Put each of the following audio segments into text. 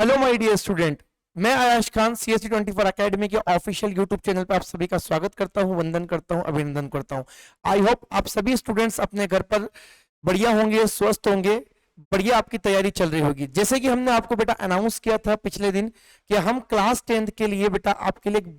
Hello my dear student, मैं Ayash Khan CSE 24 academy के official YouTube channel पर आप सभी का स्वागत करता हूं, वंदन करता हूं, अभिनंदन करता हूं। आई होप आप सभी स्टूडेंट्स अपने घर पर बढ़िया होंगे, स्वस्थ होंगे, बढ़िया आपकी तैयारी चल रही होगी। जैसे कि हमने आपको बेटा अनाउंस किया था पिछले दिन कि हम क्लास 10th के लिए बेटा आपके लिए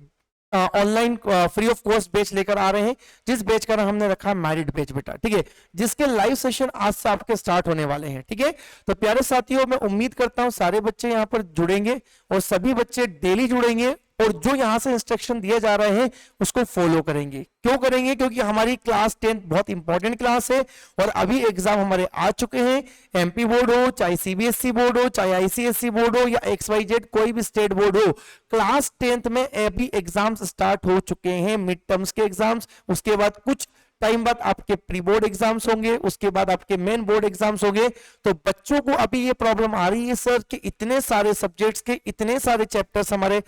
online free of cost batch लेकर आ रहे हैं, जिस बैच का नाम हमने रखा मैरिड बैच बेटा, ठीक है, जिसके लाइव सेशन आज से आपके स्टार्ट होने वाले हैं, ठीक है। तो प्यारे साथियों, मैं उम्मीद करता हूं सारे बच्चे यहां पर जुड़ेंगे और सभी बच्चे डेली जुड़ेंगे और जो यहां से इंस्ट्रक्शन दिए जा रहे हैं उसको फॉलो करेंगे। क्यों करेंगे? क्योंकि हमारी क्लास 10 बहुत इंपॉर्टेंट क्लास है और अभी एग्जाम हमारे आ चुके हैं। एमपी बोर्ड हो, चाहे CBSE बोर्ड हो, चाहे ICSE बोर्ड हो या XYZ कोई भी स्टेट बोर्ड हो, क्लास 10th में अभी एग्जाम्स स्टार्ट हो चुके हैं, मिड टर्म्स के एग्जाम्स। उसके बाद कुछ टाइम बाद आपके प्री बोर्ड एग्जाम्स होंगे, उसके बाद आपके मेन बोर्ड एग्जाम्स होंगे। तो बच्चों को अभी ये प्रॉब्लम आ रही है सर कि इतने सारे सब्जेक्ट्स के इतने सारे चैप्टर्स हमारे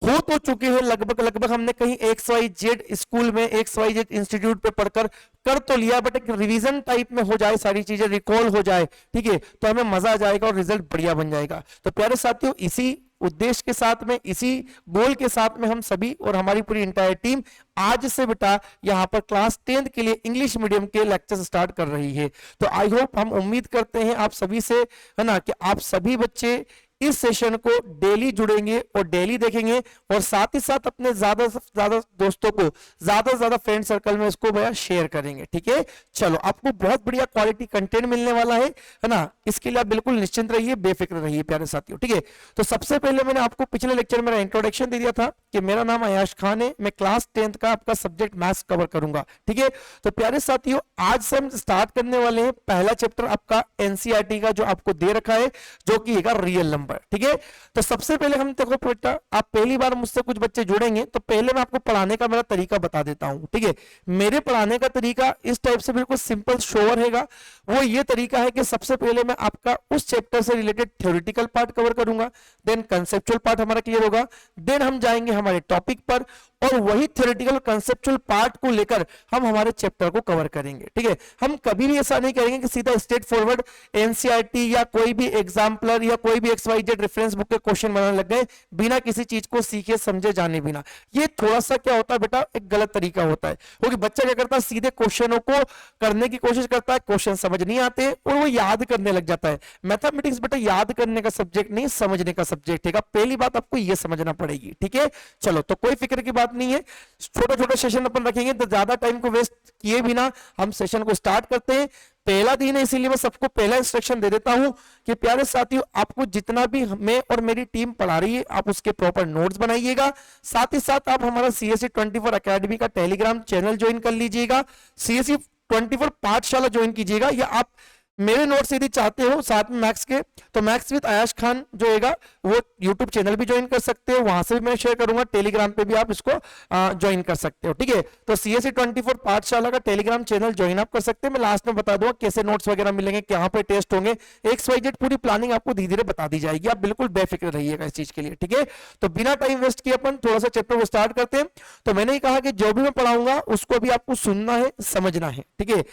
हो तो चुके हैं, लगभग लगभग हमने कहीं XYZ स्कूल में XYZ इंस्टीट्यूट पे पढ़कर कर तो लिया, बट एक रिवीजन टाइप में हो जाए, सारी चीजें रिकॉल हो जाए, ठीक है, तो हमें मजा आ जाएगा और रिजल्ट बढ़िया बन जाएगा। तो प्यारे साथियों, इसी उद्देश्य के साथ में, इसी गोल के साथ में हम सभी और हमारी पूरी इंटायर टीम आज से बेटा यहाँ पर क्लास 10th के लिए इंग्लिश मीडियम के लेक्चर स्टार्ट कर रही है। तो आई होप, हम उम्मीद करते हैं आप सभी से, है ना, कि आप सभी बच्चे इस सेशन को डेली जुड़ेंगे और डेली देखेंगे और साथ ही साथ अपने ज्यादा से ज्यादा दोस्तों को, ज्यादा से ज्यादा फ्रेंड सर्कल में इसको भैया शेयर करेंगे, ठीक है। चलो, आपको बहुत बढ़िया क्वालिटी कंटेंट मिलने वाला है ना, इसके लिए आप बिल्कुल निश्चिंत रहिए, बेफिक्र रहिए प्यारे साथियों, ठीक है। तो सबसे पहले मैंने आपको पिछले लेक्चर में इंट्रोडक्शन दे दिया था कि मेरा नाम आयाश खान है, मैं क्लास 10th का आपका सब्जेक्ट मैथ्स कवर करूंगा, ठीक है। तो प्यारे साथियों, आज से हम स्टार्ट करने वाले हैं पहला चैप्टर आपका NCERT का, जो आपको दे रखा है, जो कि है रियल नंबर, ठीक है। तो सबसे पहले हम देखो बेटा, आप पहली बार मुझसे कुछ बच्चे जुड़ेंगे तो पहले मैं आपको पढ़ाने का मेरा तरीका बता देता हूं, ठीक है। मेरे पढ़ाने का तरीका इस टाइप से बिल्कुल सिंपल शोर रहेगा। वो ये तरीका है कि सबसे पहले मैं आपका उस चैप्टर से रिलेटेड थ्योरेटिकल पार्ट कवर करूंगा, देन कंसेप्चुअल पार्ट हमारा क्लियर होगा, देन हम जाएंगे हमारे टॉपिक पर और वही थ्योरेटिकल कंसेप्चुअल पार्ट को लेकर हम हमारे चैप्टर को कवर करेंगे, ठीक है। हम कभी भी ऐसा नहीं करेंगे कि सीधा स्ट्रेट फॉरवर्ड NCERT या कोई भी एग्जाम्पलर या कोई भी XYZ रेफरेंस बुक के क्वेश्चन बनाने लग गए बिना किसी चीज को सीखे समझे जाने बिना। ये थोड़ा सा क्या होता है बेटा, एक गलत तरीका होता है, क्योंकि बच्चा क्या करता है, सीधे क्वेश्चनों को करने की कोशिश करता है, क्वेश्चन समझ नहीं आते और वो याद करने लग जाता है। मैथमेटिक्स बेटा याद करने का सब्जेक्ट नहीं, समझने का सब्जेक्ट है। पहली बात आपको ये समझना पड़ेगी, ठीक है। चलो, तो कोई फिक्र की बात नहीं है, छोटा छोटा सेशन अपन रखेंगे, तो ज्यादा टाइम को वेस्ट किए बिना हम सेशन को स्टार्ट करते हैं। पहला दिन है, इसीलिए मैं सबको पहला इंस्ट्रक्शन दे देता हूं कि प्यारे साथियों, आपको जितना भी मैं और मेरी टीम पढ़ा रही है, आप उसके प्रॉपर नोट्स बनाइएगा। साथ ही साथ आप हमारा CSE 24 अकेडमी का टेलीग्राम चैनल ज्वाइन कर लीजिएगा, CSE 24 पाठशाला ज्वाइन कीजिएगा, या आप मेरे नोट्स यदि चाहते हो साथ में मैथ्स के, तो मैथ्स विद आयाश खान जो होगा वो यूट्यूब चैनल भी ज्वाइन कर सकते हो, वहां से भी मैं शेयर करूंगा, टेलीग्राम पे भी आप इसको ज्वाइन कर सकते हो, ठीक है। तो CSE 24 पाठशाला का टेलीग्राम चैनल ज्वाइन आप कर सकते हैं। मैं लास्ट में बता दूंगा कैसे नोट्स वगैरह मिलेंगे, कहां पे टेस्ट होंगे, XYZ पूरी प्लानिंग आपको धीरे धीरे बता दी जाएगी, आप बिल्कुल बेफिक्र रहिएगा इस चीज के लिए, ठीक है। तो बिना टाइम वेस्ट किए अपन थोड़ा सा चैप्टर को स्टार्ट करते हैं। तो मैंने ही कहा कि जो भी मैं पढ़ाऊंगा उसको भी आपको सुनना है, समझना है, ठीक है।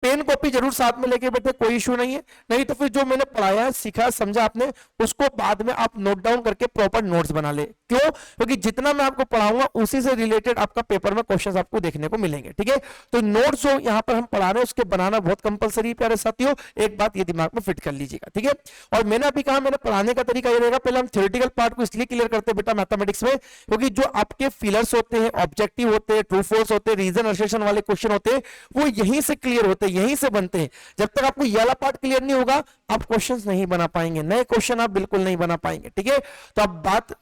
पेन कॉपी जरूर साथ में लेके बैठे, कोई इशू नहीं है, नहीं तो फिर जो मैंने पढ़ाया है, सीखा समझा आपने, उसको बाद में आप नोट डाउन करके प्रॉपर नोट्स बना ले। क्यों? क्योंकि जितना मैं आपको पढ़ाऊंगा उसी से रिलेटेड आपका पेपर में क्वेश्चंस आपको देखने को मिलेंगे, ठीक है। तो नोट्स जो यहाँ पर हम पढ़ा रहे हैं उसके बनाना बहुत कंपलसरी प्यारे साथियों, एक बात ये दिमाग में फिट कर लीजिएगा, ठीक है। और मैंने अभी कहा, मैंने पढ़ाने का तरीका ये रहेगा, पहले हम थ्योरेटिकल पार्ट को इसलिए क्लियर करते हैं बेटा मैथमेटिक्स में, क्योंकि जो आपके फिलर्स होते हैं, ऑब्जेक्टिव होते हैं, ट्रू फॉल्स होते हैं, रीजन असर्शन वाले क्वेश्चन होते हैं, वो यहीं से क्लियर होते हैं, यहीं से बनते हैं। जब तक आपको ये वाला पार्ट क्लियर नहीं होगा, आप क्वेश्चंस नहीं बना पाएंगे, नए क्वेश्चन आप बिल्कुल नहीं बना पाएंगे, ठीक है। तो अब बात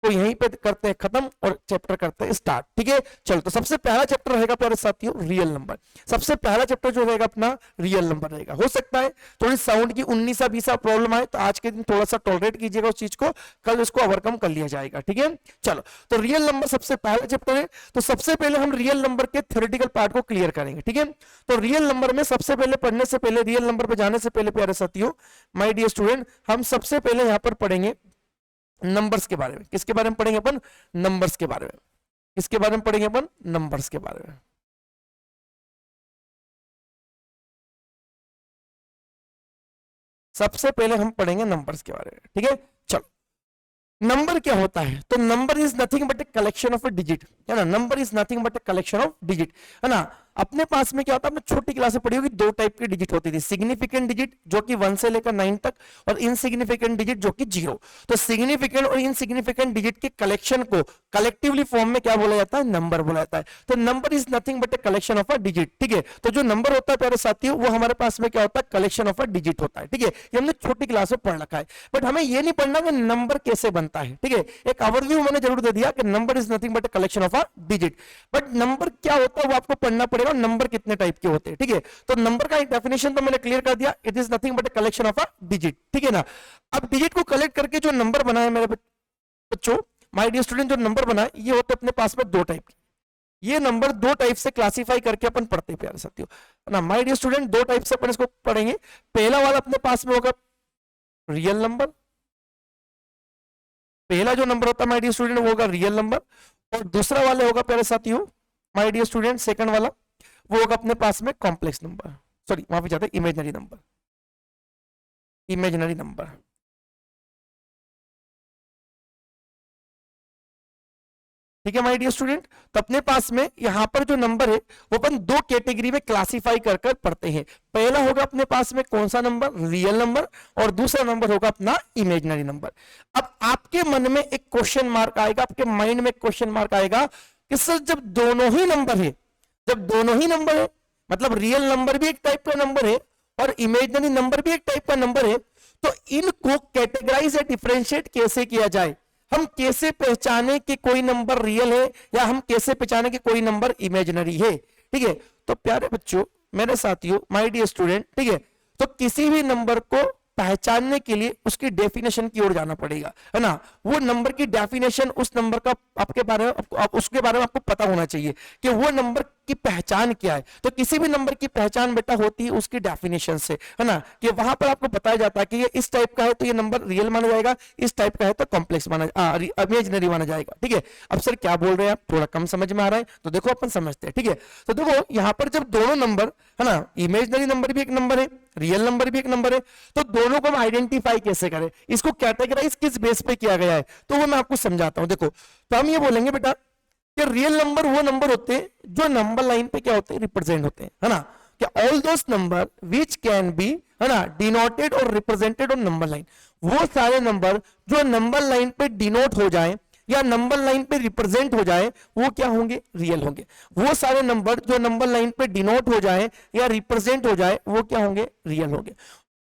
तो यहीं पे करते हैं खत्म और चैप्टर करते हैं स्टार्ट, ठीक है। चलो, तो सबसे पहला चैप्टर रहेगा प्यारे साथियों रियल नंबर। सबसे पहला चैप्टर जो रहेगा अपना रियल नंबर रहेगा। हो सकता है थोड़ी साउंड की 19-20 प्रॉब्लम आए, तो आज के दिन थोड़ा सा टॉलरेट कीजिएगा उस चीज को, कल इसको ओवरकम कर लिया जाएगा, ठीक है। चलो, तो रियल नंबर सबसे पहला चैप्टर है। तो सबसे पहले हम रियल नंबर के थ्योरेटिकल पार्ट को क्लियर करेंगे, ठीक है। तो रियल नंबर में सबसे पहले पढ़ने से पहले, रियल नंबर पे जाने से पहले प्यारे साथियों, माय डियर स्टूडेंट, हम सबसे पहले यहां पर पढ़ेंगे नंबर्स के बारे में। किसके बारे में पढ़ेंगे अपन? नंबर्स के बारे में। किसके बारे में पढ़ेंगे अपन? नंबर्स के बारे में। सबसे पहले हम पढ़ेंगे नंबर्स के बारे में, ठीक है। चलो, नंबर क्या होता है? तो number is nothing but a collection of A digit, है ना। Number is nothing but a collection of digit, है ना। अपने पास में क्या होता है, आपने छोटी क्लास में पढ़ी होगी, दो टाइप की डिजिट होती थी, सिग्निफिकेंट डिजिट जो कि 1 से लेकर 9 तक, और इनसिग्निफिकेंट डिजिट जो कि 0। तो सिग्निफिकेंट और इनसिग्निफिकेंट डिजिट के कलेक्शन को कलेक्टिवली फॉर्म में क्या बोला जाता है? नंबर बोला जाता है। तो number is nothing but a collection of a digit, ठीक है। तो जो नंबर होता है प्यारे साथियों, वो हमारे पास में क्या होता है? कलेक्शन ऑफ अ डिजिट होता है, ठीक है। ये हमने छोटी क्लास में पढ़ रखा है, बट हमें ये नहीं पढ़ना कि नंबर कैसे बनता है, ठीक है। एक ओवरव्यू मैंने जरूर दे दिया कि number is nothing but a collection of a digit, but number क्या होता है वो आपको पढ़ना पड़ेगा, नंबर कितने टाइप के होते हैं, ठीक है। तो नंबर का एक डेफिनेशन तो मैंने क्लियर कर दिया, it is nothing but a collection of a digit, ठीक है ना। अब डिजिट को कलेक्ट करके जो नंबर बना है मेरे बच्चों, माय डियर स्टूडेंट, जो नंबर बना है ये होते अपने पास में दो टाइप के। ये नंबर दो टाइप से क्लासिफाई करके अपन पढ़ते हैं प्यारे साथियों, ना। माय डियर स्टूडेंट, दो टाइप से अपन इसको पढ़ेंगे। पहला वाला अपने पास में होगा रियल नंबर, पहला जो नंबर होता है माय डियर स्टूडेंट वो होगा रियल नंबर, और दूसरा वाला होगा प्यारे साथियों माय डियर स्टूडेंट, सेकंड वाला वो होगा अपने पास में कॉम्प्लेक्स नंबर, सॉरी वहां पे जाते हैं इमेजिनरी नंबर, इमेजिनरी नंबर। ठीक है माय डियर स्टूडेंट, तो अपने पास में यहां पर जो नंबर है वो अपन दो कैटेगरी में क्लासिफाई कर कर पढ़ते हैं। पहला होगा अपने पास में कौन सा नंबर? रियल नंबर, और दूसरा नंबर होगा अपना इमेजिनरी नंबर। अब आपके मन में एक क्वेश्चन मार्क आएगा, आपके माइंड में एक क्वेश्चन मार्क आएगा कि सर जब दोनों ही नंबर है, जब दोनों ही नंबर है, मतलब रियल नंबर भी एक टाइप का नंबर है और इमेजिनरी नंबर भी एक टाइप का नंबर है, तो इनको कैटेगराइज या डिफरेंशिएट कैसे किया जाए? हम कैसे पहचाने कि कोई नंबर रियल है, या हम कैसे पहचाने कि कोई नंबर इमेजिनरी है, ठीक है। तो प्यारे बच्चों, मेरे साथियों, माय डियर स्टूडेंट, ठीक है, तो किसी भी नंबर को पहचानने के लिए उसकी डेफिनेशन की ओर जाना पड़ेगा, है ना। वो नंबर की डेफिनेशन, उस नंबर का आपके बारे में उसके बारे में आपको पता होना चाहिए कि वो नंबर की पहचान क्या है। तो किसी भी नंबर की पहचान बेटा होती है उसकी डेफिनेशन से, है ना, कि वहां पर आपको बताया जाता है कि ये इस टाइप का है तो ये नंबर रियल माना जाएगा, इस टाइप का है तो कॉम्प्लेक्स माना इमेजिनरी माना जाएगा, ठीक है। अब सर क्या बोल रहे हैं आप, थोड़ा कम समझ में आ रहा है, तो देखो अपन समझते हैं, ठीक है। तो देखो यहां पर जब दोनों नंबर, है ना, इमेजिनरी नंबर भी एक नंबर है, रियल नंबर भी एक नंबर है, तो दोनों को हम आइडेंटिफाई कैसे करें, इसको कैटेगराइज किस बेस पे किया गया है, तो वो मैं आपको समझाता हूं। देखो, तो हम ये बोलेंगे बेटा कि रियल नंबर वो नंबर होते हैं जो नंबर लाइन पे क्या होते हैं? रिप्रेजेंट होते हैं, है ना। कि all those number which can B, है ना, डिनोटेड और रिप्रेजेंटेड ऑन नंबर लाइन, वो सारे नंबर जो नंबर लाइन पे डिनोट हो जाए या नंबर लाइन पे रिप्रेजेंट हो जाए, वो क्या होंगे? रियल होंगे। वो सारे नंबर जो नंबर लाइन पे डिनोट हो जाए या रिप्रेजेंट हो जाए, वो क्या होंगे? रियल होंगे।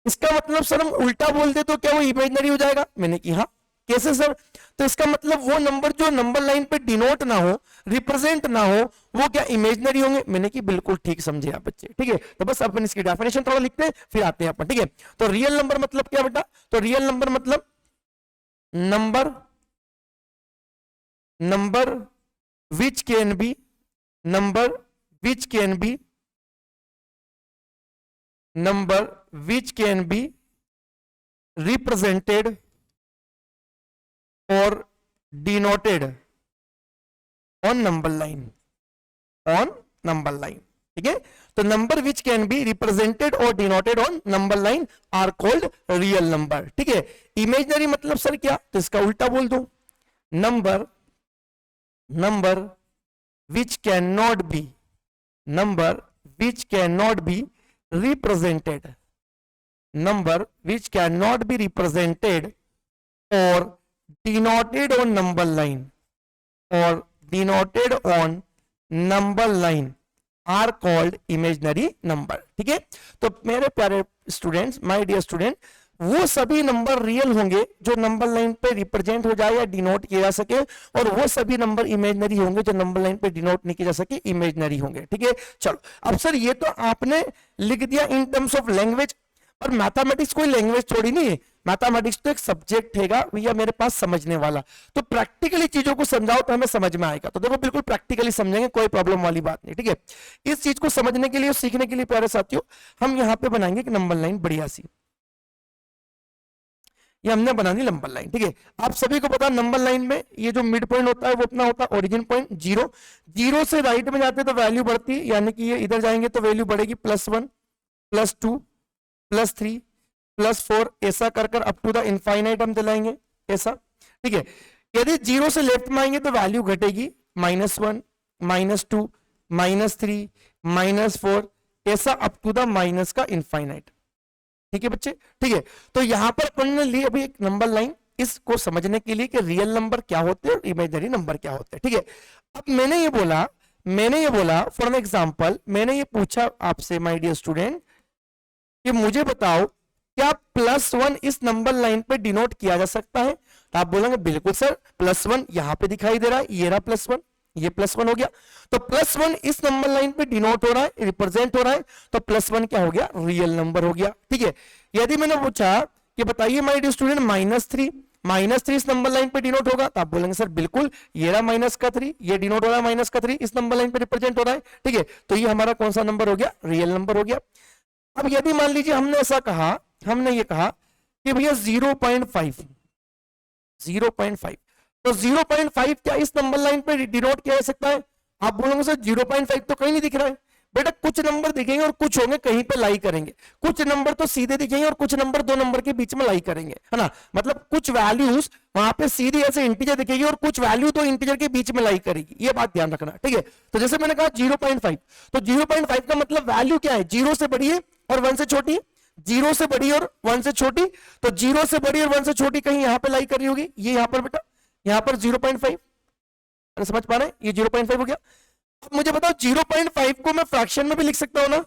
इसका मतलब सर हम उल्टा बोल दे तो क्या वो इमेजिनरी हो जाएगा? मैंने कि हाँ। कैसे सर? तो इसका मतलब वो नंबर जो नंबर लाइन पे डिनोट ना हो, रिप्रेजेंट ना हो, वो क्या इमेजिनरी होंगे? मैंने कि बिल्कुल ठीक समझे आप बच्चे, ठीक है। तो बस अपन इसकी डेफिनेशन थोड़ा लिखते हैं फिर आते हैं अपन, ठीक है। तो रियल नंबर मतलब क्या बेटा? तो रियल नंबर मतलब number number which can B, number which can B, number which can be represented or denoted on number line, on number line, ठीक है। तो number which can be represented और denoted on number line are called real number, ठीक है। Imaginary मतलब sir क्या? तो इसका उल्टा बोल दो, number number which can not be, number which can not be represented, number which cannot be represented or denoted on number line, or denoted on number line are called imaginary number, ठीक है। तो मेरे प्यारे students, my dear student, वो सभी number real होंगे जो number line पे रिप्रेजेंट हो जाए या डिनोट किया जा सके, और वो सभी नंबर इमेजिनरी होंगे जो नंबर लाइन पे डिनोट नहीं किया जा सके, इमेजिनरी होंगे, ठीक है। चलो अब सर ये तो आपने लिख दिया इन टर्म्स ऑफ लैंग्वेज, और मैथमेटिक्स कोई लैंग्वेज थोड़ी नहीं है, मैथमेटिक्स तो एक सब्जेक्ट हैगा भैया मेरे पास समझने वाला। तो प्रैक्टिकली चीजों को समझाओ तो हमें समझ में आएगा, तो देखो बिल्कुल प्रैक्टिकली समझेंगे, कोई प्रॉब्लम वाली बात नहीं, ठीक है। इस चीज को समझने के लिए, सीखने के लिए प्यारे साथियों, हम यहाँ पे बनाएंगे एक नंबर लाइन बढ़िया सी, ये हमने बनानी नंबर लाइन, ठीक है। आप सभी को पता नंबर लाइन में ये जो मिड पॉइंट होता है वो अपना होता है ओरिजिन पॉइंट, जीरो। जीरो से राइट में जाते तो वैल्यू बढ़ती है, यानी कि ये इधर जाएंगे तो वैल्यू बढ़ेगी +1 +2 +3 +4, ऐसा कर कर अप टू द इनफाइनाइट हम दिलाएंगे, ऐसा, ठीक है। यदि जीरो से लेफ्ट में आएंगे तो वैल्यू घटेगी, -1, -2, -3, -4, ऐसा अप टू द माइनस का इनफाइनाइट। ठीक है बच्चे, ठीक है। तो यहां पर अपन ने ली अभी एक नंबर लाइन इसको समझने के लिए कि रियल नंबर क्या होते हैं और इमेजिनरी नंबर क्या होते हैं। ठीक है, अब मैंने ये बोला फॉर एन एग्जांपल, मैंने ये पूछा आपसे माय डियर स्टूडेंट कि मुझे बताओ क्या +1 इस नंबर लाइन पे डिनोट किया जा सकता है? तो आप बोलेंगे बिल्कुल सर, +1 यहां पे दिखाई दे रहा है, ये रहा +1, ये +1 हो गया। तो +1 इस नंबर लाइन पे डिनोट हो रहा है, रिप्रेजेंट हो रहा है, तो +1 क्या हो गया? रियल नंबर हो गया। ठीक है, यदि मैंने पूछा कि बताइए माय डियर स्टूडेंट -3 इस नंबर लाइन पे डिनोट होगा, तो आप बोलेंगे सर बिल्कुल, ये रहा -3, ये डिनोट हो रहा है -3 इस नंबर लाइन पे रिप्रेजेंट हो रहा है। ठीक है, तो ये हमारा कौन सा नंबर हो गया? रियल नंबर हो गया। अब यदि मान लीजिए हमने ऐसा कहा, हमने ये कहा कि भैया 0.5, तो 0.5 क्या इस नंबर लाइन पे डिनोट किया जा सकता है? आप बोलोगे सर 0.5 तो कहीं नहीं दिख रहा है। बेटा कुछ नंबर दिखेंगे और कुछ होंगे कहीं पे लाई करेंगे, कुछ नंबर तो सीधे दिखेंगे और कुछ नंबर दो नंबर के बीच में लाई करेंगे, है ना। मतलब कुछ वैल्यूज वहां पे सीधी ऐसे इंटीजर दिखेगी और कुछ वैल्यू तो इंटीजर के बीच में लाई करेगी, ये बात ध्यान रखना। ठीक है, तो जैसे मैंने कहा 0.5, तो 0.5 का मतलब वैल्यू क्या है? 0 से बड़ी है और 1 से छोटी, 0 से बड़ी और 1 से छोटी, तो 0 से बड़ी और 1 से छोटी कहीं यहां पे लाई कर रही होगी, ये यहां पर बेटा, यहां पर 0.5, समझ पा रहे हैं? ये 0.5 हो गया। अब मुझे बताओ 0.5 को मैं फ्रैक्शन में भी लिख सकता हूं ना,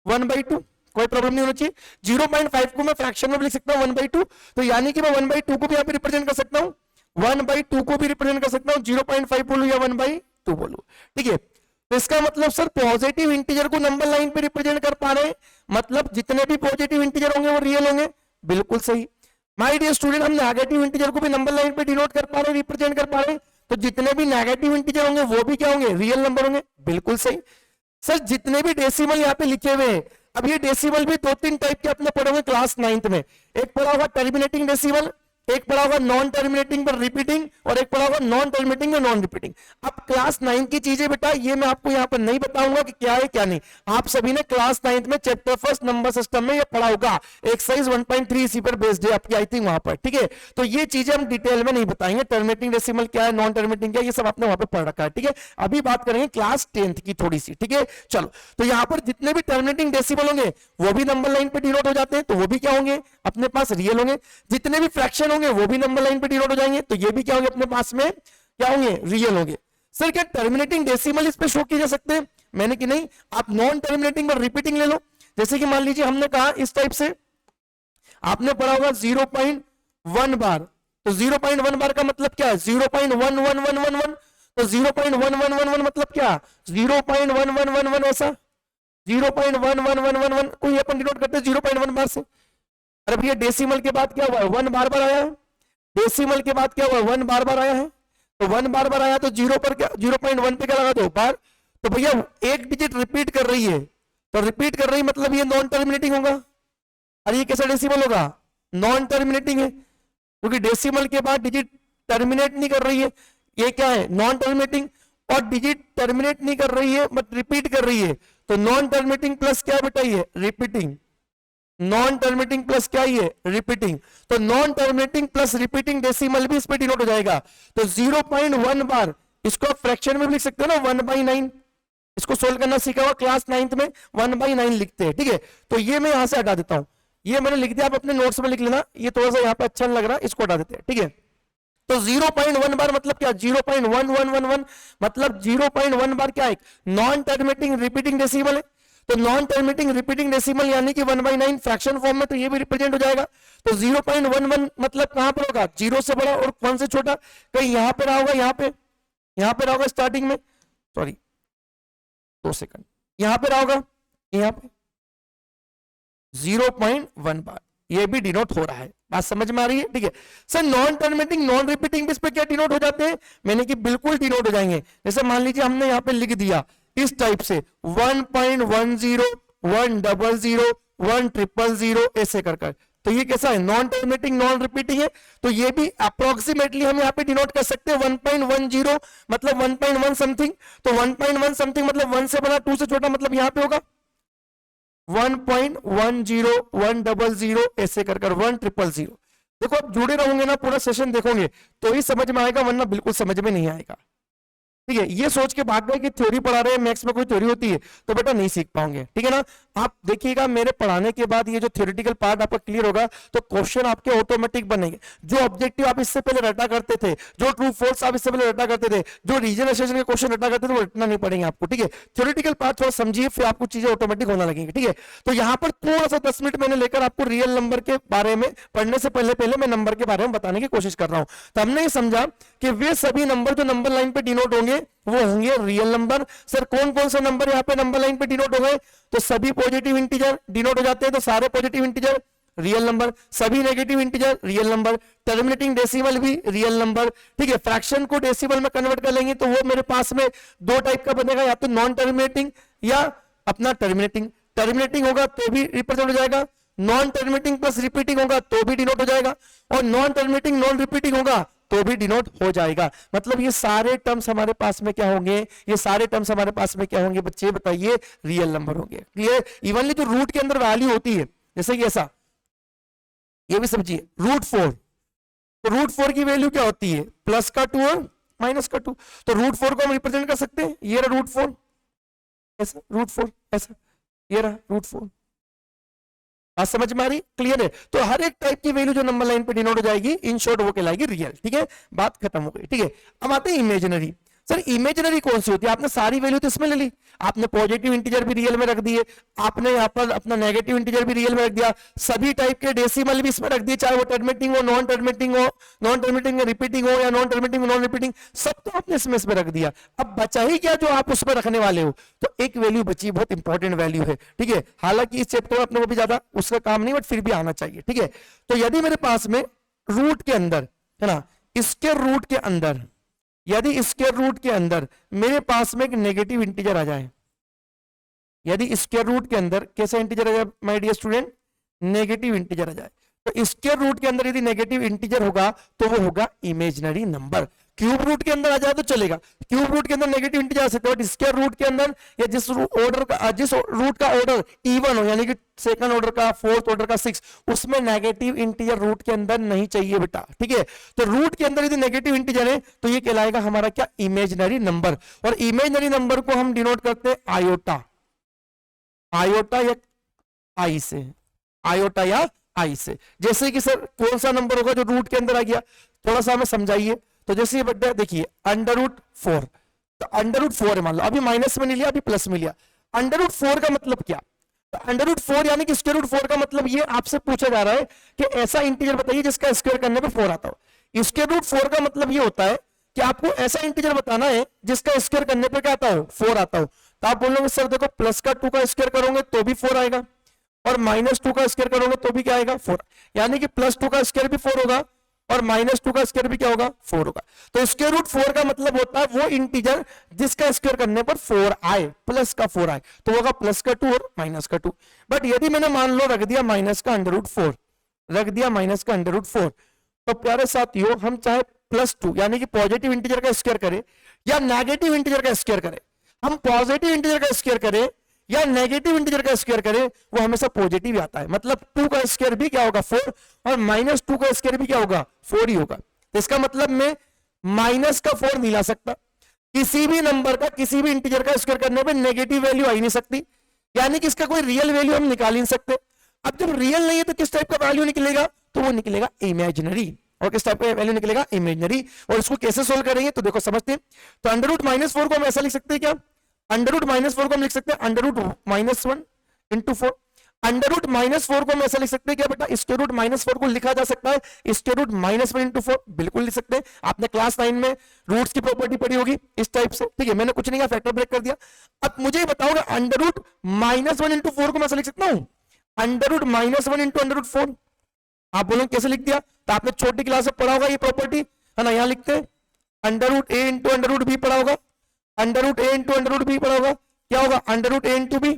1/2, कोई प्रॉब्लम नहीं होना चाहिए। 0.5 को मैं फ्रैक्शन में भी लिख सकता हूं 1/2, तो यानी कि मैं 1/2 को भी यहां पे रिप्रेजेंट कर सकता हूं, 1/2 को भी रिप्रेजेंट कर सकता हूं, 0.5 बोलूं या 1/2 बोलूं। ठीक है, तो इसका मतलब सर पॉजिटिव इंटीजर को नंबर लाइन पे रिप्रेजेंट कर पा रहे हैं, मतलब जितने भी पॉजिटिव इंटीजर होंगे वो रियल होंगे। बिल्कुल सही। माय डियर स्टूडेंट, हम नेगेटिव इंटीजर को भी नंबर लाइन पे डिनोट कर पा रहे हैं, रिप्रेजेंट कर पा रहे हैं, तो जितने भी नेगेटिव इंटीजर होंगे वो भी क्या होंगे? रियल नंबर होंगे। बिल्कुल सही। सर जितने भी डेसिमल यहाँ पे लिखे हुए हैं, अब ये डेसिमल भी 2-3 टाइप के अपने पढ़ोगे क्लास 9th में। एक पढ़ा होगा टर्मिनेटिंग डेसिमल, एक पढ़ा होगा नॉन टर्मिनेटिंग पर रिपीटिंग, और एक पढ़ा होगा नॉन टर्मिनेटिंग और नॉन रिपीटिंग। अब क्लास 9 की चीजें बेटा ये मैं आपको यहाँ पर नहीं बताऊंगा कि क्या है क्या नहीं, आप सभी ने क्लास 9th में चैप्टर 1 नंबर सिस्टम में ये पढ़ा होगा, एक्सरसाइज 1.3 इसी पर बेस्ड है आपकी, आई थिंक वहां पर। ठीक है, तो ये चीजें हम डिटेल में नहीं बताएंगे, टर्मिनेटिंग डेसिमल क्या है, नॉन टर्मिनेटिंग क्या है, ये सब आपने वहां पर पढ़ रखा है। ठीक है, अभी बात करेंगे क्लास 10th की थोड़ी सी। ठीक है, चलो, तो यहाँ पर जितने भी टर्मिनेटिंग डेसिमल होंगे वो भी नंबर लाइन पे डिनोट हो जाते हैं, तो वो भी क्या होंगे? अपने पास रियल होंगे। जितने भी फ्रैक्शन होंगे वो भी नंबर लाइन पे डिनोट हो जाएंगे, तो ये भी क्या होंगे? अपने पास में क्या होंगे? रियल होंगे। सर क्या टर्मिनेटिंग डेसिमल इस पे शो किए जा सकते हैं? मैंने कि नहीं, आप नॉन टर्मिनेटिंग और रिपीटिंग ले लो। जैसे कि मान लीजिए हमने कहा इस टाइप से, आपने पढ़ा होगा 0.1 बार, तो 0.1 बार का मतलब क्या है? 0.11111, तो 0.1111 मतलब क्या? 0.1111 ऐसा 0.11111 को अपन डिनोट करते हैं 0.1 बार से। अरे भैया डेसिमल के बाद क्या हुआ है? 1 बार बार आया है। डेसिमल के बाद क्या हुआ? 1 बार बार आया है, तो 1 बार बार आया तो 0 पर क्या, 0.1 पे क्या लगा दो? बार। तो भैया एक डिजिट रिपीट कर रही है, तो रिपीट कर रही मतलब ये नॉन टर्मिनेटिंग होगा। अरे ये कैसा डेसिमल होगा? नॉन टर्मिनेटिंग है, क्योंकि डेसिमल के बाद डिजिट टर्मिनेट नहीं कर रही है, ये क्या है? Non terminating. और डिजिट टर्मिनेट नहीं कर रही है बट रिपीट कर रही है, तो नॉन टर्मिनेटिंग प्लस क्या बेटा? ये रिपीटिंग। नॉन टर्मिनेटिंग प्लस क्या ही है? रिपीटिंग। तो non terminating plus repeating decimal भी इस पे डिनोट हो जाएगा। तो 0.1 बार इसको आप फ्रैक्शन में भी लिख सकते हो ना, 1/9। इसको सोल्व करना सीखा हुआ क्लास 9th में, 1/9 लिखते हैं। ठीक है, तो ये मैं यहां से हटा देता हूं, ये मैंने लिख दिया, आप अपने नोट्स में लिख लेना, ये थोड़ा सा यहाँ पे अच्छा लग रहा है, इसको हटा देते हैं। ठीक है, तो 0.1 बार मतलब क्या? 0.1111 मतलब 0.1 बार क्या है? नॉन टर्मिनेटिंग रिपीटिंग डेसिमल है। तो नॉन टर्मिनेटिंग रिपीटिंग डेसिमल यानी कि 1/9 फ्रैक्शन फॉर्म में, तो ये भी रिप्रेजेंट हो जाएगा। तो 0.11 मतलब कहां पर होगा? 0 से बड़ा और 1 से छोटा, कहीं यहां पे रहा होगा, यहां पे रहा होगा स्टार्टिंग में, सॉरी 2 सेकंड, यहां पे रहा होगा, यहां पे 0.1 बार, ये भी डिनोट हो रहा है। बात समझ में आ रही है? ठीक है sir, non terminating non repeating इस पे क्या डिनोट हो जाते हैं? मैंने कि बिल्कुल डिनोट हो जाएंगे। जैसे मान लीजिए हमने यहाँ पे लिख दिया इस टाइप से 1.10 100 100 ऐसे कर कर, तो ये कैसा है? नॉन टर्मिनेटिंग नॉन रिपीटिंग है। तो ये भी अप्रोक्सीमेटली हम यहाँ पे डिनोट कर सकते हैं 1.10 मतलब 1.1 समथिंग, तो 1.1 समथिंग मतलब 1 से बड़ा 2 से छोटा मतलब यहाँ पे होगा 1.10 100 ऐसे कर 100 देखो आप जुड़े रहोगे ना, पूरा सेशन देखोगे तो ही समझ में आएगा, वरना बिल्कुल समझ में नहीं आएगा। ठीक है, ये सोच के भाग गए कि थ्योरी पढ़ा रहे हैं, मैथ्स में कोई थ्योरी होती है तो बेटा नहीं सीख पाओगे। ठीक है ना, आप देखिएगा मेरे पढ़ाने के बाद ये जो थ्योरेटिकल पार्ट आपका क्लियर होगा तो क्वेश्चन आपके ऑटोमेटिक बनेंगे। जो ऑब्जेक्टिव आप इससे पहले रटा करते थे, जो ट्रू फॉल्स आप इससे पहले रटा करते थे, जो रीजनरेशन के क्वेश्चन रटा करते थे, वो रटना नहीं पड़ेंगे आपको। ठीक है, थ्योरेटिकल पार्ट थोड़ा समझिए, फिर आपको चीजें ऑटोमेटिक होना लगेंगी। ठीक है, तो यहाँ पर थोड़ा सा 10 मिनट मैंने लेकर आपको रियल नंबर के बारे में पढ़ने से पहले मैं नंबर के बारे में बताने की कोशिश कर रहा हूं। तो हमने ये समझा कि वे सभी नंबर जो नंबर लाइन पे डिनोट होंगे वो होंगे रियल नंबर। सर कौन कौन से नंबर यहाँ पे नंबर लाइन पे डिनोट हो गए? तो सभी पॉजिटिव इंटीजर डिनोट हो जाते हैं, तो सारे पॉजिटिव इंटीजर रियल नंबर, सभी negative integer real number, terminating decimal भी रियल नंबर। ठीक है, फ्रैक्शन को डेसिमल में कन्वर्ट कर लेंगे तो वो मेरे पास में दो टाइप का बनेगा, या तो नॉन टर्मिनेटिंग या अपना टर्मिनेटिंग। टर्मिनेटिंग होगा तो भी रिप्रेजेंट हो जाएगा, नॉन टर्मिनेटिंग प्लस रिपीटिंग होगा तो भी डिनोट हो जाएगा, और नॉन टर्मिनेटिंग नॉन रिपीटिंग होगा तो भी डिनोट हो जाएगा। मतलब ये सारे टर्म्स हमारे पास में क्या होंगे? ये सारे टर्म्स हमारे पास में क्या होंगे बच्चे बताइए? रियल नंबर होंगे। क्लियर? इवनली जो रूट के अंदर वैल्यू होती है, जैसे कि ऐसा, ये भी समझिए √4, तो √4 की वैल्यू क्या होती है? प्लस का 2 और माइनस का 2। तो √4 को हम रिप्रेजेंट कर सकते हैं, ये रहा √4, ऐसा √4, ऐसा ये रहा √4। आज समझ में आ रही? क्लियर है? तो हर एक टाइप की वैल्यू जो नंबर लाइन पे डिनोट हो जाएगी, इन शॉर्ट वो कहलाएगी रियल। ठीक है, बात खत्म हो गई। ठीक है, अब आते हैं इमेजिनरी। सर इमेजिनरी कौन सी होती है? आपने सारी वैल्यू तो इसमें ले ली, आपने पॉजिटिव इंटीजर भी रियल में रख दिए, आपने यहाँ पर अपना नेगेटिव इंटीजर भी रियल में रख दिया, सभी टाइप के डेसिमल भी इसमें रख दिए, चाहे वो टर्मिनेटिंग हो, नॉन टर्मिनेटिंग हो, नॉन टर्मिनेटिंग में रिपीटिंग हो, या नॉन टर्मिनेटिंग नॉन रिपीटिंग, सब तो आपने इसमें रख दिया। अब बचा ही क्या जो आप उसमें रखने वाले हो? तो एक वैल्यू बची, बहुत इंपॉर्टेंट वैल्यू है। ठीक है, हालांकि इस चैप्टर में अपने को भी ज्यादा उसका काम नहीं, बट फिर भी आना चाहिए। ठीक है, तो यदि मेरे पास में रूट के अंदर है ना, इसके रूट के अंदर, यदि स्क्वायर रूट के अंदर मेरे पास में एक नेगेटिव इंटीजर आ जाए, यदि स्क्वायर रूट के अंदर कैसा इंटीजर आ जाए my dear student? Negative integer आ जाए, तो स्क्वायर रूट के अंदर यदि नेगेटिव इंटीजर होगा तो वो होगा इमेजिनरी नंबर। क्यूब रूट के अंदर आ जाए तो चलेगा, क्यूब रूट के अंदर नेगेटिव इंटीजर आ सकता है, बट स्क्वायर रूट के अंदर या जिस ऑर्डर का, जिस रूट का ऑर्डर इवन हो, यानी कि सेकंड ऑर्डर का, फोर्थ ऑर्डर का, 6, उसमें नेगेटिव इंटीजर रूट के अंदर नहीं चाहिए बेटा। ठीक है, तो रूट के अंदर यदि नेगेटिव इंटीजर है तो ये कहलाएगा हमारा क्या? Imaginary number. और इमेजिनरी नंबर को हम डिनोट करते हैं आयोटा, आयोटा या आई से, आयोटा या आई से। जैसे कि सर कौन सा नंबर होगा जो रूट के अंदर आ गया? थोड़ा सा हमें समझाइए। तो जैसे ये बच्चा देखिए √4, तो √4 है, मान लो अभी माइनस में नहीं लिया, अभी प्लस में लिया। √4 का मतलब क्या? तो √4 यानी कि √4 का मतलब ये आपसे पूछा जा रहा है कि ऐसा इंटीजर बताइए जिसका स्क्वायर करने पे 4 आता हो। √4 का मतलब ये होता है कि आपको ऐसा इंटीजर बताना है जिसका स्क्वायर करने पे क्या आता हो? 4 आता हो। तो आप बोलोगे सर देखो प्लस का 2 का स्क्वायर करोगे तो भी 4 आएगा, और -2 का स्क्वायर करोगे तो भी क्या आएगा? 4। यानी कि +2 का स्क्वायर भी 4 होगा और -2 का स्क्वायर भी क्या होगा? 4 होगा। तो स्क्वायर रूट 4 का मतलब होता है वो इंटीजर जिसका स्क्वायर करने पर 4 आए, प्लस का 4 आए, तो होगा प्लस का 2 और माइनस का 2। बट यदि मैंने मान लो रख दिया माइनस का √4, रख दिया माइनस का √4, तो प्यारे साथियों हम चाहे +2 यानी कि पॉजिटिव इंटीजर का स्क्वायर करें या नेगेटिव इंटीजर का स्क्वायर करें, हम पॉजिटिव इंटीजर का स्क्वायर करें या नेगेटिव इंटीजर का स्क्वायर करें, वो हमेशा पॉजिटिव आता है। मतलब 2 का स्क्वायर भी क्या होगा? 4, और -2 का स्क्वायर भी क्या होगा? 4 ही होगा। तो इसका मतलब मैं माइनस का 4 नहीं ला सकता, किसी भी नंबर का, किसी भी इंटीजर का स्क्वायर करने पे नेगेटिव वैल्यू आ ही नहीं सकती, यानी कि इसका कोई रियल वैल्यू हम निकाल ही नहीं सकते। अब जब रियल नहीं है तो किस टाइप का वैल्यू निकलेगा? तो वो निकलेगा इमेजिनरी। और किस टाइप का वैल्यू निकलेगा? इमेजिनरी। और इसको कैसे सोल्व करेंगे तो देखो समझते हैं। तो √-4 को हम ऐसा लिख सकते हैं क्या? √-4 को हम लिख सकते हैं √-1 इंटू 4। √-4 को हम ऐसा लिख सकते हैं क्या बेटा? √-4 को लिखा जा सकता है √-1 इंटू 4, बिल्कुल लिख सकते हैं। आपने क्लास 9 में रूट्स की प्रॉपर्टी पढ़ी होगी इस टाइप से। ठीक है, मैंने कुछ नहीं कहा, फैक्टर ब्रेक कर दिया। अब मुझे बताओगे √-1 इंटू 4 को मैं ऐसा लिख सकता हूं √-1 इंटू √4। आप बोलोगे कैसे लिख दिया? तो आपने छोटी क्लास में पढ़ा होगा ये प्रॉपर्टी, है ना? यहां लिखते हैं √a इंटू √b पढ़ा होगा, √a इंटू √b पढ़ा होगा, क्या होगा? √a into b,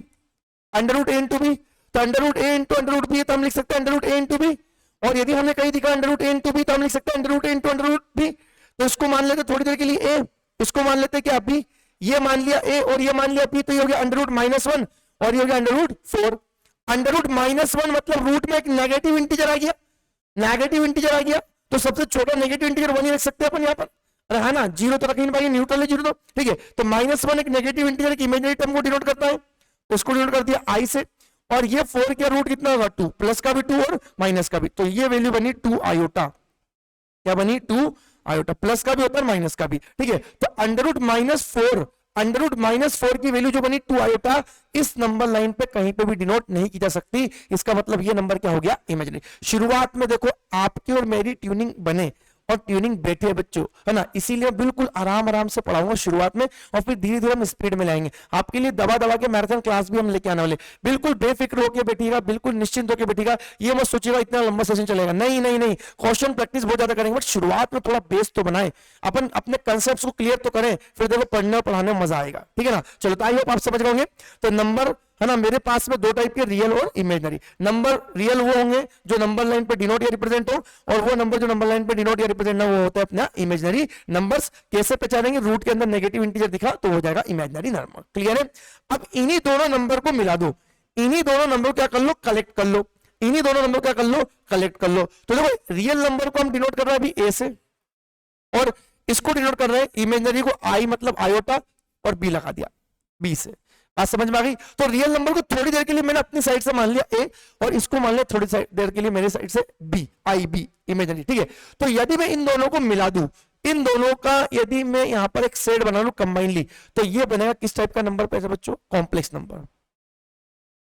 √a into b। तो √a इंटू √b तो हम लिख सकते हैं √a इंटू b, और यदि हमने कहीं दिखा √a इंटू b तो हम लिख सकते हैं √a इंटू √b। तो इसको मान लेते थोड़ी देर के लिए a, इसको मान लेते क्या b, ये मान लिया a और ये मान लिया b, तो ये हो गया √-1 और ये हो गया √4। √-1 मतलब रूट में एक नेगेटिव इंटीजर आ गया, नेगेटिव इंटीजर आ गया तो सबसे छोटा नेगेटिव इंटीजर 1 ही रख सकते हैं अपन यहाँ पर, अरे है ना, जीरो तो रख नहीं पाएंगे, न्यूट्रल है जीरो तो, ठीक है। तो -1 एक नेगेटिव इंटीजर एक इमेजिनरी टर्म को डिनोट करता है, उसको डिनोट कर दिया आई से, और ये 4 का रूट कितना होगा 2, प्लस का भी 2 और माइनस का भी, तो ये वैल्यू बनी 2 आयोटा, क्या बनी 2 आयोटा, प्लस का भी होता है माइनस का भी, ठीक है। तो अंडर रूट माइनस 4 की वैल्यू जो बनी 2 आयोटा, इस नंबर लाइन पे कहीं पे भी डिनोट नहीं की जा सकती, इसका मतलब ये नंबर क्या हो गया, इमेजिनरी। शुरुआत में देखो आपकी और मेरी ट्यूनिंग बने और ट्यूनिंग बैठे है बच्चों, है ना, इसीलिए बिल्कुल आराम आराम से पढ़ाऊंगा शुरुआत में, और फिर धीरे धीरे हम स्पीड में लाएंगे आपके लिए, दबा दबा के मैराथन क्लास भी हम लेके आने वाले, बिल्कुल बेफिक्र होकर बैठिएगा, बिल्कुल निश्चिंत होकर बैठिएगा, ये मत सोचिएगा इतना लंबा सेशन चलेगा, नहीं नहीं नहीं, क्वेश्चन प्रैक्टिस बहुत ज्यादा करेंगे, बट शुरुआत में थोड़ा बेस तो बनाए, अपन अपने कंसेप्ट को क्लियर तो करें, फिर देखो पढ़ने और पढ़ाने में मजा आएगा, ठीक है ना। चलो तो आई होप आप समझ गए। तो नंबर है ना, मेरे पास में 2 टाइप के, रियल और इमेजिनरी। नंबर रियल वो होंगे जो नंबर लाइन पे डिनोट या रिप्रेजेंट हो, और वो नंबर जो नंबर लाइन पे डिनोट या रिप्रेजेंट ना, वो होता है अपना इमेजिनरी नंबर्स। कैसे पहचानेंगे, रूट के अंदर नेगेटिव इंटीजर दिखा तो हो जाएगा इमेजिनरी नंबर, क्लियर है। अब इन्हीं दोनों नंबर को मिला दो, इन्हीं दोनों नंबर क्या कर लो, कलेक्ट कर लो, इन्हीं दोनों नंबर क्या कर लो, कलेक्ट कर लो। तो देखो रियल नंबर को हम डिनोट कर रहे हैं अभी ए से, और इसको डिनोट कर रहे हैं इमेजिनरी को आई मतलब आयोटा, और बी लगा दिया बी से, बात समझ में आ गई। तो रियल नंबर को थोड़ी देर के लिए मैंने अपनी साइड से मान लिया ए, और इसको मान लिया थोड़ी देर के लिए मेरे साइड से बी, आई बी इमेजिनरी, ठीक है। तो यदि मैं इन दोनों को मिला दूं, इन दोनों का यदि मैं यहां पर एक सेट बना लूं कंबाइनली, तो ये बनेगा किस टाइप का नंबर पैसे बच्चों, कॉम्प्लेक्स नंबर।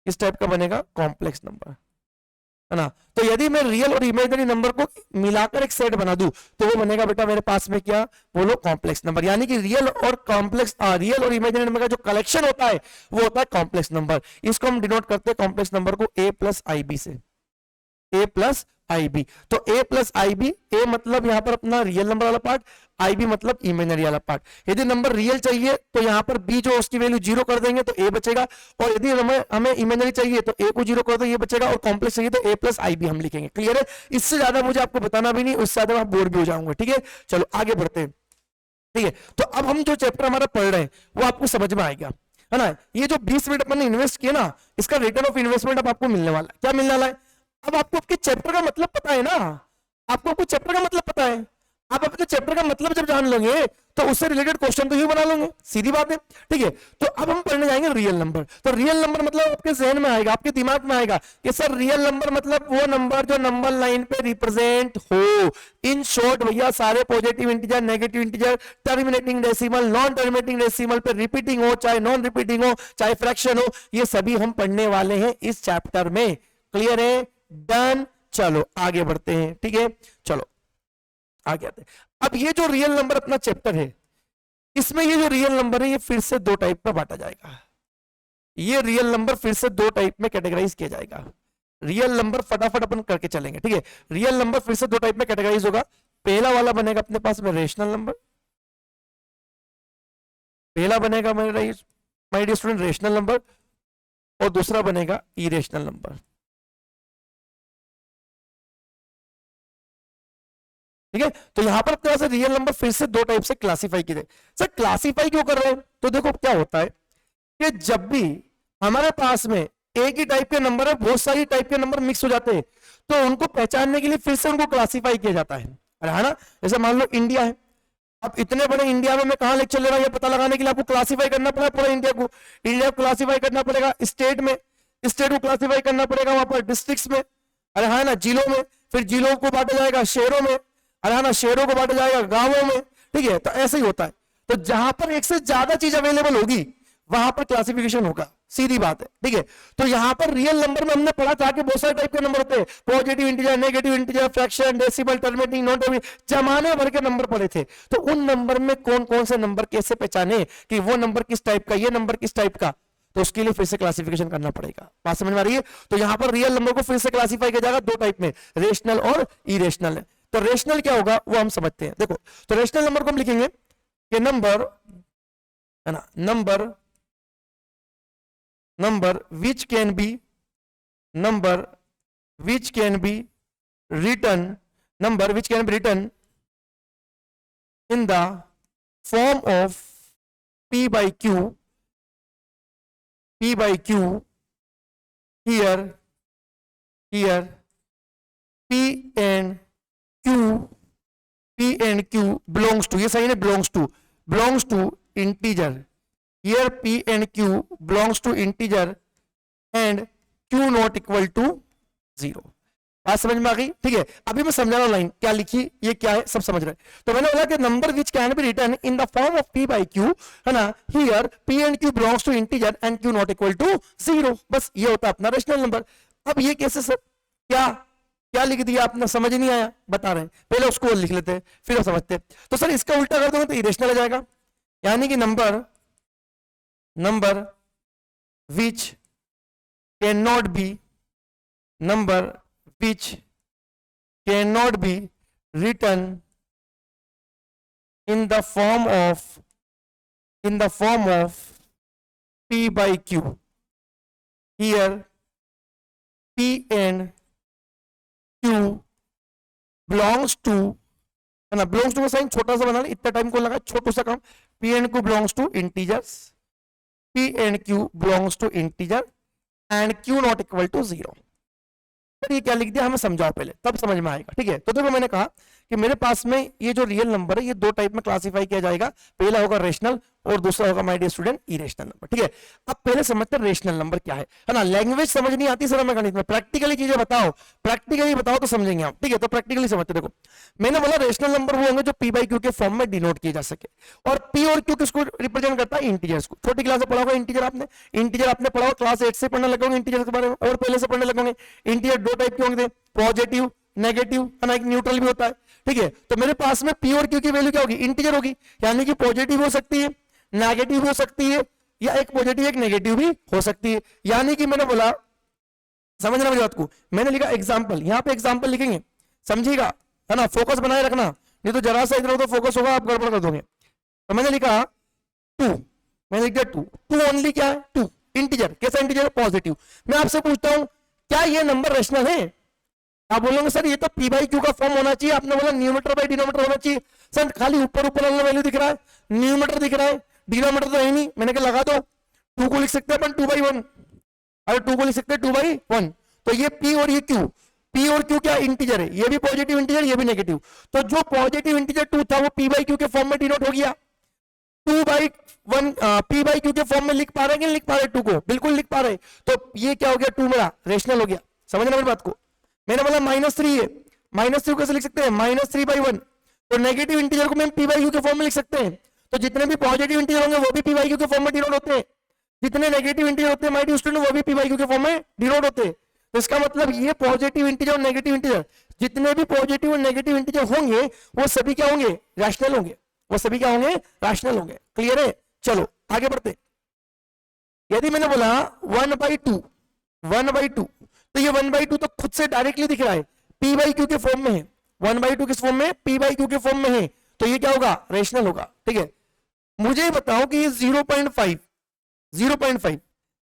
किस टाइप का बनेगा, कॉम्प्लेक्स नंबर, है ना। तो यदि मैं रियल और इमेजिनरी नंबर को मिलाकर एक सेट बना दूं, तो वो बनेगा बेटा मेरे पास में क्या, बोलो कॉम्प्लेक्स नंबर। यानी कि रियल और इमेजिनरी नंबर का जो कलेक्शन होता है वो होता है कॉम्प्लेक्स नंबर। इसको हम डिनोट करते हैं कॉम्प्लेक्स नंबर को a प्लस आई बी से, a प्लस आई बी। तो a प्लस आई बी, ए मतलब यहां पर अपना रियल नंबर वाला पार्ट, आई बी मतलब इमेजिनरी वाला पार्ट। यदि नंबर रियल चाहिए तो यहां पर b जो उसकी वैल्यू 0 कर देंगे तो a बचेगा, और यदि हमें इमेजिनरी चाहिए तो a को 0 कर दो, ये बचेगा, और कॉम्प्लेक्स चाहिए तो a प्लस आई बी हम लिखेंगे, क्लियर है। इससे ज्यादा मुझे आपको बताना भी नहीं, उससे ज्यादा आप बोर भी हो जाऊंगा, ठीक है। चलो आगे बढ़ते हैं, ठीक है। तो अब हम जो चैप्टर हमारा पढ़ रहे हैं वो आपको समझ में आएगा, है ना। ये जो 20 मिनट अपन ने इन्वेस्ट किया ना, इसका रिटर्न ऑफ इन्वेस्टमेंट अब आपको मिलने वाला है। क्या मिलने वाला है, अब आपको आपके चैप्टर का मतलब पता है ना, आपको चैप्टर का मतलब पता है, आप अपने चैप्टर का मतलब जब जान लेंगे तो उससे रिलेटेड क्वेश्चन तो ही बना लेंगे, सीधी बात है, ठीक है। तो अब हम पढ़ने जाएंगे रियल नंबर। तो रियल नंबर मतलब आपके जहन में आएगा, आपके दिमाग में आएगा कि सर रियल नंबर मतलब वो नंबर जो नंबर लाइन पे रिप्रेजेंट हो। इन शॉर्ट भैया सारे positive integer, negative integer, terminating decimal, non terminating decimal पे रिपीटिंग हो चाहे नॉन रिपीटिंग हो चाहे फ्रैक्शन हो, ये सभी हम पढ़ने वाले हैं इस चैप्टर में, क्लियर है, डन। चलो आगे बढ़ते हैं, ठीक है, चलो आगे आते हैं। अब ये जो रियल नंबर अपना चैप्टर है, इसमें ये जो रियल नंबर है ये फिर से 2 टाइप में बांटा जाएगा। ये रियल नंबर फिर से 2 टाइप में कैटेगराइज किया जाएगा। रियल नंबर फटाफट अपन करके चलेंगे, ठीक है। रियल नंबर फिर से 2 टाइप में कैटेगराइज होगा। पहला वाला बनेगा अपने पास में रेशनल नंबर, पहला बनेगा my dear student rational number, और दूसरा बनेगा इरेशनल नंबर, ठीक है। तो यहां पर अपने पास रियल नंबर फिर से 2 टाइप से क्लासिफाई किए। सर क्लासिफाई क्यों कर रहे हैं, तो देखो क्या होता है कि जब भी हमारे पास में एक ही टाइप के नंबर है, बहुत सारी टाइप के नंबर मिक्स हो जाते हैं, तो उनको पहचानने के लिए फिर से उनको क्लासिफाई किया जाता है ना। जैसे मान लो इंडिया है, अब इतने बड़े इंडिया में मैं कहां लेक्चर ले रहा हूं ये पता लगाने के लिए आपको क्लासिफाई करना पड़ेगा पूरा इंडिया को। इंडिया को क्लासिफाई करना पड़ेगा स्टेट में, स्टेट को क्लासिफाई करना पड़ेगा वहां पर डिस्ट्रिक्ट्स में, अरे हाँ ना, जिलों में, फिर जिलों को बांटा जाएगा शहरों में, अरे हाँ ना, शहरों को बांटा जाएगा गांवों में, ठीक है। तो ऐसे ही होता है। तो जहां पर एक से ज्यादा चीज अवेलेबल होगी वहां पर क्लासिफिकेशन होगा, सीधी बात है, ठीक है। तो यहां पर रियल नंबर में हमने पढ़ा था कि बहुत सारे टाइप के नंबर होते हैं, positive integer, negative integer, fraction, decimal, terminating, non terminating, जमाने भर के नंबर पढ़े थे। तो उन नंबर में कौन कौन से नंबर कैसे पहचाने कि वो नंबर किस टाइप का, ये नंबर किस टाइप का, तो उसके लिए फिर से क्लासिफिकेशन करना पड़ेगा। बात समझ में आ रही है। तो यहां पर रियल नंबर को फिर से क्लासिफाई किया जाएगा 2 टाइप में, रेशनल और इरेशनल। तो रेशनल क्या होगा वो हम समझते हैं। देखो तो रेशनल नंबर को हम लिखेंगे कि नंबर, है ना, number which can be written in the form of p by q here P and Q belongs to, ये सही है, belongs to integer, here P and Q belongs to integer and Q not equal to 0। बात समझ में आ गई? ठीक है, अभी मैं समझा रहा हूं लाइन क्या लिखी, ये क्या है, सब समझ रहे हैं। तो मैंने बोला कि number which can be written in the form of p by q, है ना, here p and q belongs to integer and q not equal to 0। बस ये होता है अपना रेशनल नंबर। अब ये कैसे सर, क्या क्या लिख दिया आपने, समझ नहीं आया, बता रहे हैं, पहले उसको लिख लेते हैं फिर हम समझते हैं। तो सर इसका उल्टा कर दोगे तो इरेशनल आ जाएगा, यानी कि number which can not be, number which cannot be written in the form of p by q, here p and q belongs to, है ना, बिलोंग्स टू का साइन छोटा सा बना, इतना टाइम को लगा, छोटा सा काम, p and q belongs to integers, p and q belongs to integer and q not equal to 0। ये क्या लिख दिया हमें समझाओ पहले, तब समझ में आएगा। ठीक है, तो देखो मैंने कहा कि मेरे पास में ये जो रियल नंबर है ये दो टाइप में क्लासिफाई किया जाएगा, पहला होगा रेशनल और दूसरा होगा my dear student irrational number. ठीक है, अब पहले समझते हैं रेशनल नंबर क्या है ना। लैंग्वेज समझ नहीं आती सर हमें गणित में, प्रैक्टिकली चीजें बताओ, प्रैक्टिकली बताओ तो समझेंगे आप। ठीक है, तो प्रैक्टिकली समझते, देखो मैंने बोला रेशनल नंबर वो होंगे जो p बाई क्यू के फॉर्म में डिनोट किए जा सके, और p और q किसको रिप्रेजेंट करता है, इंटीजर्स को। छोटी क्लास में पढ़ा होगा इंटीजर, आपने पढ़ा होगा, क्लास 8 से पढ़ने लगोगे इंटीजर के बारे में, और पहले से पढ़ने लगोगे। इंटीजर दो टाइप के होंगे, पॉजिटिव नेगेटिव, है ना, एक न्यूट्रल भी होता है। ठीक है, तो मेरे पास में p और q की वैल्यू क्या होगी, इंटीजर होगी, यानी कि पॉजिटिव हो सकती है, नेगेटिव हो सकती है, या एक पॉजिटिव एक नेगेटिव भी हो सकती है। यानी कि मैंने बोला, समझना मेरी बात को, मैंने लिखा एग्जाम्पल, यहाँ पे एग्जाम्पल लिखेंगे, समझिएगा, है ना, फोकस बनाए रखना, नहीं तो जरा सा इधर उधर फोकस होगा आप गड़बड़ कर दोगे। तो मैंने लिखा 2, मैंने लिख दिया 2 ओनली, क्या है 2 इंटीजर, कैसा इंटीजर, पॉजिटिव। मैं आपसे पूछता हूं क्या ये नंबर रेशनल है? आप बोलोगे सर ये तो p बाई क्यू का फॉर्म होना चाहिए, आपने बोला न्यूमरेटर बाई डिनोमिनेटर होना चाहिए। सर खाली ऊपर ऊपर वाला वैल्यू दिख रहा है, न्यूमरेटर दिख रहा है, डिनोमिनेटर तो है नहीं। मैंने कहा लगा दो, 2 को लिख सकते हैं अपन 2/1, अरे 2 को लिख सकते हैं 2/1। तो ये p और ये q, p और q क्या इंटीजर है, ये भी पॉजिटिव इंटीजर, ये भी नेगेटिव। तो जो पॉजिटिव इंटीजर 2 था वो p बाई क्यू के फॉर्म में डिनोट हो गया। 2/1 p बाई क्यू के फॉर्म में लिख पा रहे हैं कि नहीं लिख पा रहे, 2 को बिल्कुल लिख पा रहे। तो ये क्या हो गया, 2 मेरा रेशनल हो गया। समझना मेरी बात को, मैंने बोला -3 है, -3 कैसे लिख सकते हैं, -3/1। तो नेगेटिव इंटीजर को मैं p बाई क्यू के फॉर्म में लिख सकते हैं। तो जितने भी पॉजिटिव इंटीजर होंगे वो भी p बाई क्यू के फॉर्म में डिनोट होते हैं, जितने नेगेटिव इंटीजर होते हैं माय डियर स्टूडेंट वो भी p बाई क्यू के फॉर्म में डिनोट होते हैं। तो इसका मतलब ये पॉजिटिव इंटीजर और नेगेटिव इंटीजर, जितने भी पॉजिटिव और नेगेटिव इंटीजर होंगे वो सभी क्या होंगे, रैशनल होंगे, वो सभी क्या होंगे, रैशनल होंगे। क्लियर है? चलो आगे बढ़ते। यदि मैंने बोला 1/2, 1/2, तो ये 1/2 तो खुद से डायरेक्टली दिख रहा है, p बाई क्यू के फॉर्म में है। 1/2 किस फॉर्म में, p बाई क्यू के फॉर्म में है, तो ये क्या होगा, रेशनल होगा। ठीक है, मुझे बताओ कि ये 0.5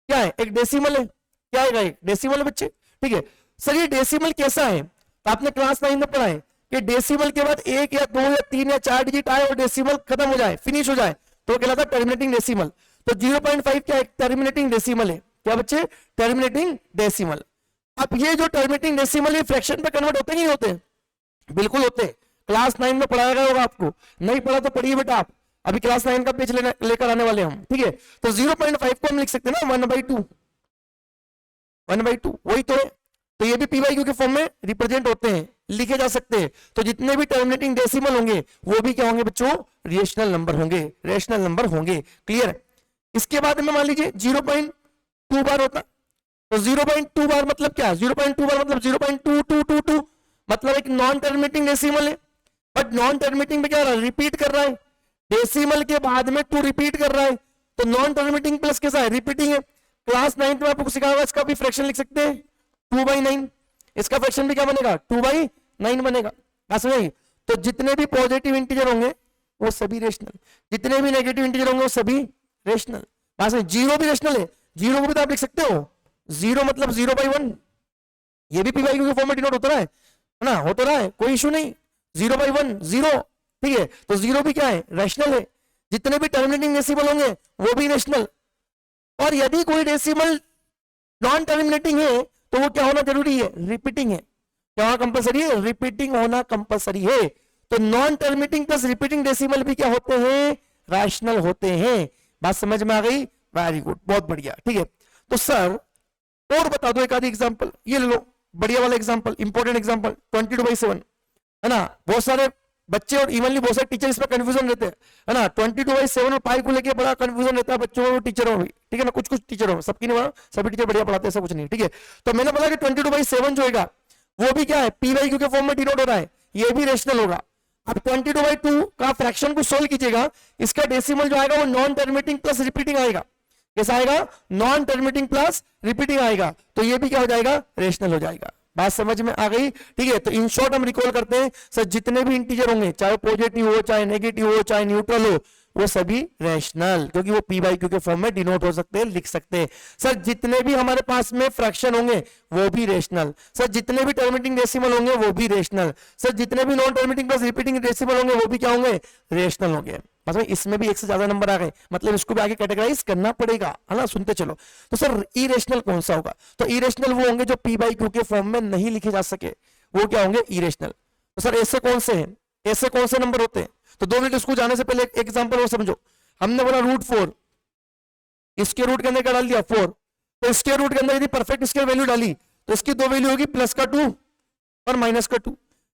क्या है, एक डेसिमल है, क्या है, एक डेसिमल है बच्चे। ठीक है सर, ये डेसिमल कैसा है, तो आपने क्लास 9 में पढ़ा है कि डेसिमल के बाद 1 या 2 या 3 या 4 डिजिट आए और डेसिमल खत्म हो जाए, फिनिश हो जाए, तो कहलाता है टर्मिनेटिंग डेसिमल। तो 0.5 क्या है, टर्मिनेटिंग डेसिमल है। क्या बच्चे, टर्मिनेटिंग डेसिमल। अब ये जो टर्मिनेटिंग डेसिमल ये फ्रैक्शन पे कन्वर्ट होते नहीं होते, बिल्कुल होते। क्लास 9 में पढ़ाया गया होगा, आपको नहीं पढ़ा तो पढ़िए बेटा, आप अभी क्लास 9 का पेज लेकर आने वाले हम। ठीक है, तो 0.5 को हम लिख सकते हैं ना 1/2, 1/2 वही तो है। तो ये भी p बाई क्यू के फॉर्म में रिप्रेजेंट होते हैं, लिखे जा सकते हैं। तो जितने भी टर्मिनेटिंग डेसिमल होंगे वो भी क्या होंगे बच्चों, रेशनल नंबर होंगे, रेशनल नंबर होंगे। क्लियर? इसके बाद में मान लीजिए 0.2 बार होता, तो 0.2 बार मतलब क्या, 0.2 बार मतलब 0.2222, मतलब एक नॉन टर्मिनेटिंग डेसिमल है, बट नॉन टर्मिनेटिंग में क्या रहा है, रिपीट कर रहा है, डेसिमल के बाद में 2 रिपीट कर रहा है। तो नॉन टर्मिनेटिंग प्लस कैसा है, रिपीटिंग है। क्लास 9 में आपको सिखाया होगा, इसका भी फ्रैक्शन लिख सकते हैं 2/9, इसका फ्रैक्शन भी क्या बनेगा, 2/9 बनेगा। तो जितने भी पॉजिटिव इंटीजर होंगे वो सभी रेशनल, जितने भी नेगेटिव इंटीजर होंगे वो सभी रेशनल। जीरो भी रेशनल है, जीरो को भी तो आप लिख सकते हो, 0 मतलब 0/1, ये भी p बाई क्यू के फॉर्म में डिनोट होता है ना, होता रहा है, कोई इशू नहीं। 0/1 0, ठीक है, तो 0 भी क्या है, रेशनल है। जितने भी टर्मिनेटिंग डेसिमल होंगे वो भी रेशनल। और यदि कोई डेसिमल नॉन टर्मिनेटिंग है तो वो क्या होना जरूरी है, रिपीटिंग है। क्या होना कंपलसरी है? रिपीटिंग होना कंपलसरी है। तो non terminating plus repeating decimal भी क्या होते हैं? रैशनल होते हैं। बात समझ में आ गई? वेरी गुड, बहुत बढ़िया। ठीक है, तो सर और बता दो एक आधी एग्जांपल। ये ले लो बढ़िया वाला एग्जांपल, इंपॉर्टेंट एग्जांपल, 22/7 है ना। बहुत सारे बच्चे और इवनली बहुत सारे टीचर इस पर कंफ्यूजन रहते हैं, है ना। 22/7 और पाई को लेके बड़ा कंफ्यूजन रहता है बच्चों और टीचरों में भी, ठीक है ना। कुछ कुछ टीचरों में, सबकी नहीं बोला, सभी टीचर बढ़िया पढ़ाते हैं, ऐसा कुछ नहीं, ठीक है। तो मैंने बोला कि 22/7 जो है वो भी क्या है? पी बाई क्यू के फॉर्म में डिनोट हो रहा है, ये भी रेशनल होगा। अब 22/2 का फ्रैक्शन को सोल्व कीजिएगा, इसका डेसिमल जो आएगा वो नॉन टर्मिनेटिंग प्लस रिपीटिंग आएगा। कैसा आएगा? नॉन टर्मिनेटिंग प्लस रिपीटिंग आएगा, तो ये भी क्या हो जाएगा? रेशनल हो जाएगा। बात समझ में आ गई? ठीक है, तो इन शॉर्ट हम रिकॉल करते हैं सर, जितने भी इंटीजर होंगे, चाहे पॉजिटिव हो, चाहे नेगेटिव हो, चाहे न्यूट्रल हो, वो सभी रैशनल, क्योंकि वो पी बाई क्यू के फॉर्म में डिनोट हो सकते हैं, लिख सकते हैं। सर जितने भी हमारे पास में फ्रैक्शन होंगे वो भी रेशनल, सर जितने भी टर्मिनेटिंग डेसिमल होंगे वो भी रेशनल, सर जितने भी non terminating plus repeating decimal होंगे वो भी क्या होंगे? रेशनल होंगे। मतलब इसमें भी एक से ज्यादा नंबर आ गए, मतलब इसको भी आगे कैटेगराइज करना पड़ेगा, है ना। सुनते चलो। तो सर इरेशनल कौन सा होगा? तो इरेशनल वो होंगे जो पी बाई क्यू के फॉर्म में नहीं लिखे जा सके, वो क्या होंगे? इरेशनल। तो सर ऐसे कौन से हैं? ऐसे कौन से नंबर होते हैं? तो 2 मिनट इसको जाने से पहले एक एग्जांपल और समझो। हमने बोला √4, इसके रूट के अंदर क्या डाल दिया? 4। तो इसके रूट के अंदर यदि परफेक्ट स्केयर वैल्यू डाली तो इसकी 2 वैल्यू होगी, प्लस का 2 और माइनस का 2।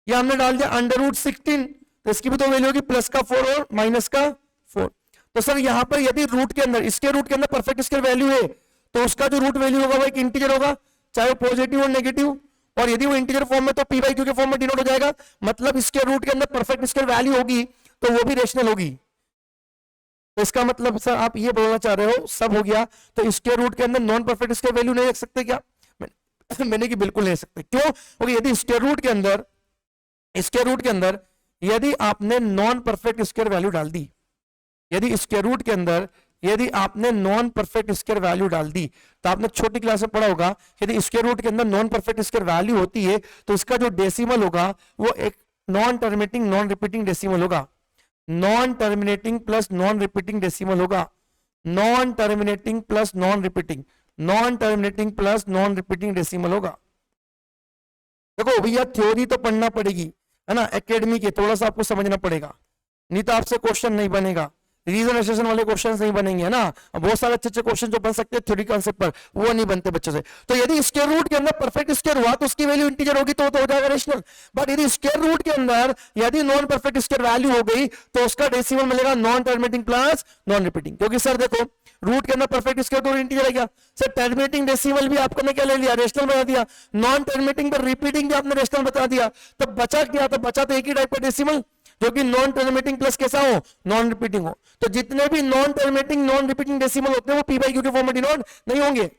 या हमने डाल दिया √16, तो इसकी भी 2 वैल्यू होगी, प्लस का 4 और माइनस का 4। तो सर यहां पर यदि रूट के अंदर, इसके रूट के अंदर परफेक्ट स्केयर वैल्यू है, तो उसका जो रूट वैल्यू होगा वो एक इंटीजर होगा, चाहे वो पॉजिटिव और नेगेटिव, और यदि वो इंटीजर फॉर्म में तो पी बाई क्यू के फॉर्म में डिनोट हो जाएगा। मतलब इसके रूट के अंदर परफेक्ट स्केयर वैल्यू होगी तो वो भी रेशनल होगी। तो इसका मतलब सर आप ये बोलना चाह रहे हो सब हो गया, तो इसके रूट के अंदर नॉन परफेक्ट स्केयर वैल्यू नहीं रख सकते क्या? मैंने कि बिल्कुल नहीं सकते। क्यों? क्योंकि यदि स्क्वायर रूट के अंदर यदि आपने नॉन परफेक्ट स्क्वायर वैल्यू डाल दी, यदि स्क्वायर रूट के अंदर यदि आपने नॉन परफेक्ट स्क्वायर वैल्यू डाल दी, तो आपने छोटी क्लास में पढ़ा होगा, यदि स्क्वायर रूट के अंदर नॉन परफेक्ट स्क्वायर वैल्यू होती है तो इसका जो डेसिमल होगा वो एक non terminating non repeating decimal होगा। Non terminating plus non repeating decimal होगा। Non terminating plus non repeating, non terminating plus non repeating decimal होगा। देखो भैया थ्योरी तो पढ़ना पड़ेगी, है ना, एकेडमी के, थोड़ा सा आपको समझना पड़ेगा, नहीं तो आपसे क्वेश्चन नहीं बनेगा, रीजन एसोसिएशन वाले क्वेश्चंस नहीं बनेंगे, है ना। बहुत सारे अच्छे अच्छे क्वेश्चन जो बन सकते हैं थ्योरी कॉन्सेप्ट पर, वो नहीं बनते बच्चों से। तो यदि स्क्वायर रूट के अंदर परफेक्ट स्क्वायर हुआ तो उसकी वैल्यू इंटीजर होगी, तो हो जाएगा रेशनल। बट यदि स्क्वायर रूट के अंदर यदि नॉन परफेक्ट स्क्वायर वैल्यू हो गई तो उसका डेसिमल मिलेगा non terminating plus non repeating. क्योंकि सर देखो रूट के अंदर परफेक्ट स्क्वायर तो इंटीजर है क्या सर? टर्मिनेटिंग डेसिमल भी आपने क्या ले लिया? रेशनल बना दिया। नॉन टर्मिनेटिंग पर रिपीटिंग भी आपने रेशनल बता दिया। तो बचा क्या? तो बचा तो एक ही टाइप का डेसिमल जो कि नॉन टर्मिनेटिंग प्लस कैसा हो? नॉन रिपीटिंग हो। तो जितने भी non terminating non repeating decimal होते हैं वो पी बाई क्यू के फॉर्म में डिनोट नहीं होंगे,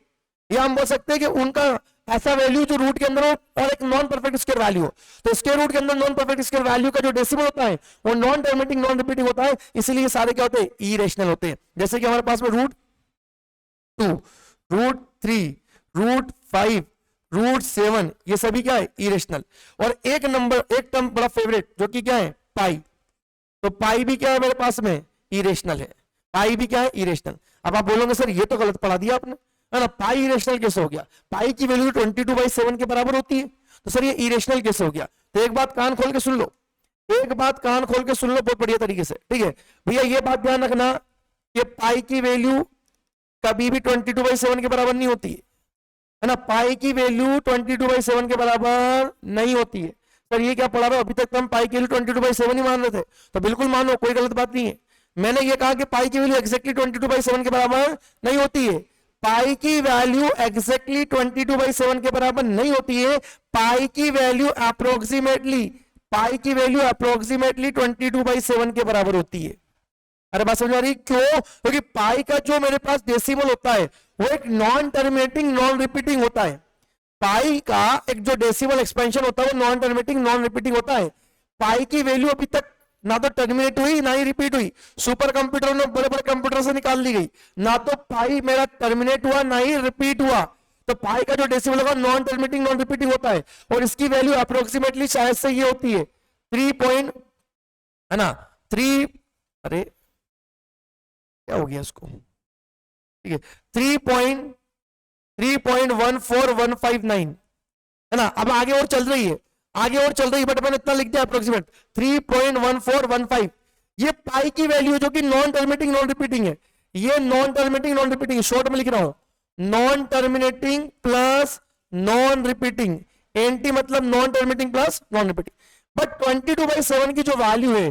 या हम बोल सकते हैं कि उनका ऐसा वैल्यू जो रूट के अंदर हो और एक नॉन परफेक्ट स्क्वायर वैल्यू हो। तो स्क्वायर रूट के अंदर नॉन परफेक्ट स्क्वायर वैल्यू का जो डेसिमल होता है वो नॉन टर्मिनेटिंग नॉन रिपीटिंग होता है, इसीलिए सारे क्या होते हैं? इरेशनल होते हैं। जैसे कि हमारे पास में √2, √3, √5, √7 ये सभी क्या है? इरेशनल। और एक नंबर, एक टर्म बड़ा फेवरेट जो कि क्या है? पाई। तो पाई भी क्या है मेरे पास में? इरेशनल है। पाई भी क्या है? इरेशनल। अब आप बोलोगे सर ये तो गलत पढ़ा दिया आपने, है ना, पाई इरेशनल कैसे हो गया? पाई की वैल्यू 22/7 के बराबर होती है, तो सर ये इरेशनल कैसे हो गया? तो एक बात कान खोल के सुन लो, एक बात कान खोल के सुन लो बहुत बढ़िया तरीके से, ठीक है भैया। ये बात ध्यान रखना कि पाई की वैल्यू कभी भी 22/7 के बराबर नहीं होती है ना। पाई की वैल्यू 22/7 के बराबर नहीं होती है। सर ये क्या पढ़ा रहा हो? अभी तक तो हम पाई की वैल्यू 22/7 ही मान रहे थे, तो बिल्कुल मानो, कोई गलत बात नहीं है। मैंने ये कहा कि पाई की वैल्यू एक्जैक्टली 22/7 के बराबर नहीं होती है। पाई की वैल्यू एक्जैक्टली 22/7 के बराबर नहीं होती है। पाई की वैल्यू अप्रोक्सीमेटली 22/7 के बराबर होती है। अरे बात समझ आ रही? क्यों? क्योंकि पाई का जो मेरे पास डेसिमल होता है वो एक नॉन टर्मिनेटिंग नॉन रिपीटिंग होता है। पाई का एक जो डेसिमल एक्सपेंशन होता है वो नॉन टर्मिनेटिंग नॉन रिपीटिंग होता है। पाई की वैल्यू अभी तक ना तो टर्मिनेट हुई ना ही रिपीट हुई, सुपर कंप्यूटर में बड़े बड़े कंप्यूटर से निकाल ली गई, ना तो पाई मेरा टर्मिनेट हुआ ना ही रिपीट हुआ। तो पाई का जो डेसिमल होगा नॉन टर्मिनेटिंग नॉन रिपीटिंग होता है, और इसकी वैल्यू अप्रोक्सीमेटली शायद से ये होती है 3 पॉइंट, है ना, 3, अरे क्या हो गया इसको, ठीक है 3.14159, है ना। अब आगे और चल रही है, आगे और चल रही, बट मैंने इतना लिख दिया अप्रोक्सीमेट 3.1415। ये पाई की वैल्यू जो कि नॉन टर्मिनेटिंग नॉन रिपीटिंग है, ये non terminating non repeating, short में लिख रहा हूं non terminating plus non repeating, NT मतलब non terminating plus non repeating. But 22/7 की जो वैल्यू है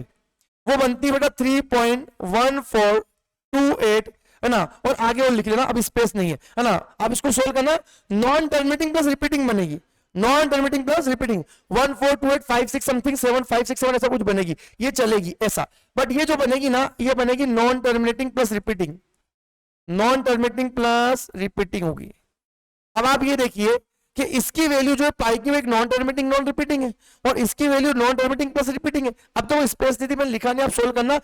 वो बनती है बेटा 3.1428 है ना, और आगे और लिख लेना, अब स्पेस नहीं है ना। अब इसको सोल्व करना, नॉन टर्मिनेटिंग प्लस रिपीटिंग बनेगी, non terminating plus repeating 142856 something 7567 ऐसा कुछ बनेगी, ये चलेगी ऐसा। बट ये जो बनेगी ना, ये बनेगी non terminating plus repeating, non terminating plus repeating होगी। अब आप ये देखिए कि इसकी वैल्यू जो है पाई की वो एक नॉन टर्मिनेटिंग नॉन रिपीटिंग है, और इसकी value non terminating plus repeating है। अब तो वो स्पेस दी थी मैंने लिखा नहीं, आप सोल्व करना,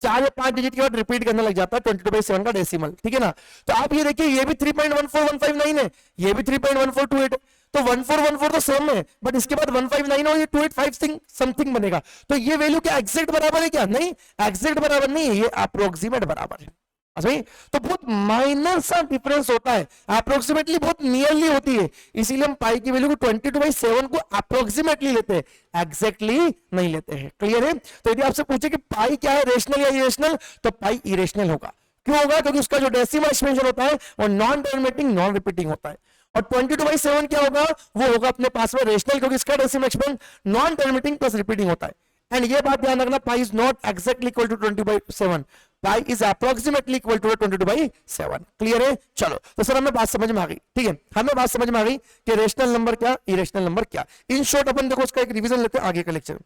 4 या 5 डिजिट के बाद रिपीट करने लग जाता है 22/7 का डेसिमल, ठीक है ना। तो आप ये देखिए ये भी 3.14159 है, ये भी 3.1428 है, तो 1414 तो सेम है, बट इसके बाद 159 और ये 2856 समथिंग बनेगा। तो ये वैल्यू क्या एग्जैक्ट बराबर है क्या? नहीं, एग्जैक्ट बराबर नहीं है, ये अप्रोक्सीमेट बराबर है। अच्छा, तो बहुत माइनर सा डिफरेंस होता है, अप्रोक्सीमेटली बहुत नियरली होती है, इसीलिए हम पाई की वैल्यू को 22/7 को अप्रोक्सीमेटली लेते हैं, एग्जैक्टली नहीं लेते हैं। क्लियर है? तो यदि आपसे पूछे कि पाई क्या है, रेशनल या इरेशनल, तो पाई इरेशनल होगा। क्यों होगा? क्योंकि उसका जो डेसिमल एक्सपेंशन होता है वो नॉन टर्मिनेटिंग नॉन रिपीटिंग होता है, और 22/7 क्या होगा, वो होगा अपने पास में रेशनल, क्योंकि इसका decimal expansion non terminating plus repeating होता है। एंड ये बात ध्यान रखना, pi is not exactly equal to 20/7, pi is approximately equal to 22/7। Clear है? चलो, तो सर हमें बात समझ में आ गई, ठीक है, हमें बात समझ में आ गई कि रेशनल नंबर क्या, इरेशनल नंबर क्या। इन शॉर्ट अपन देखो उसका एक रिवीजन लेते हैं आगे का लेक्चर, है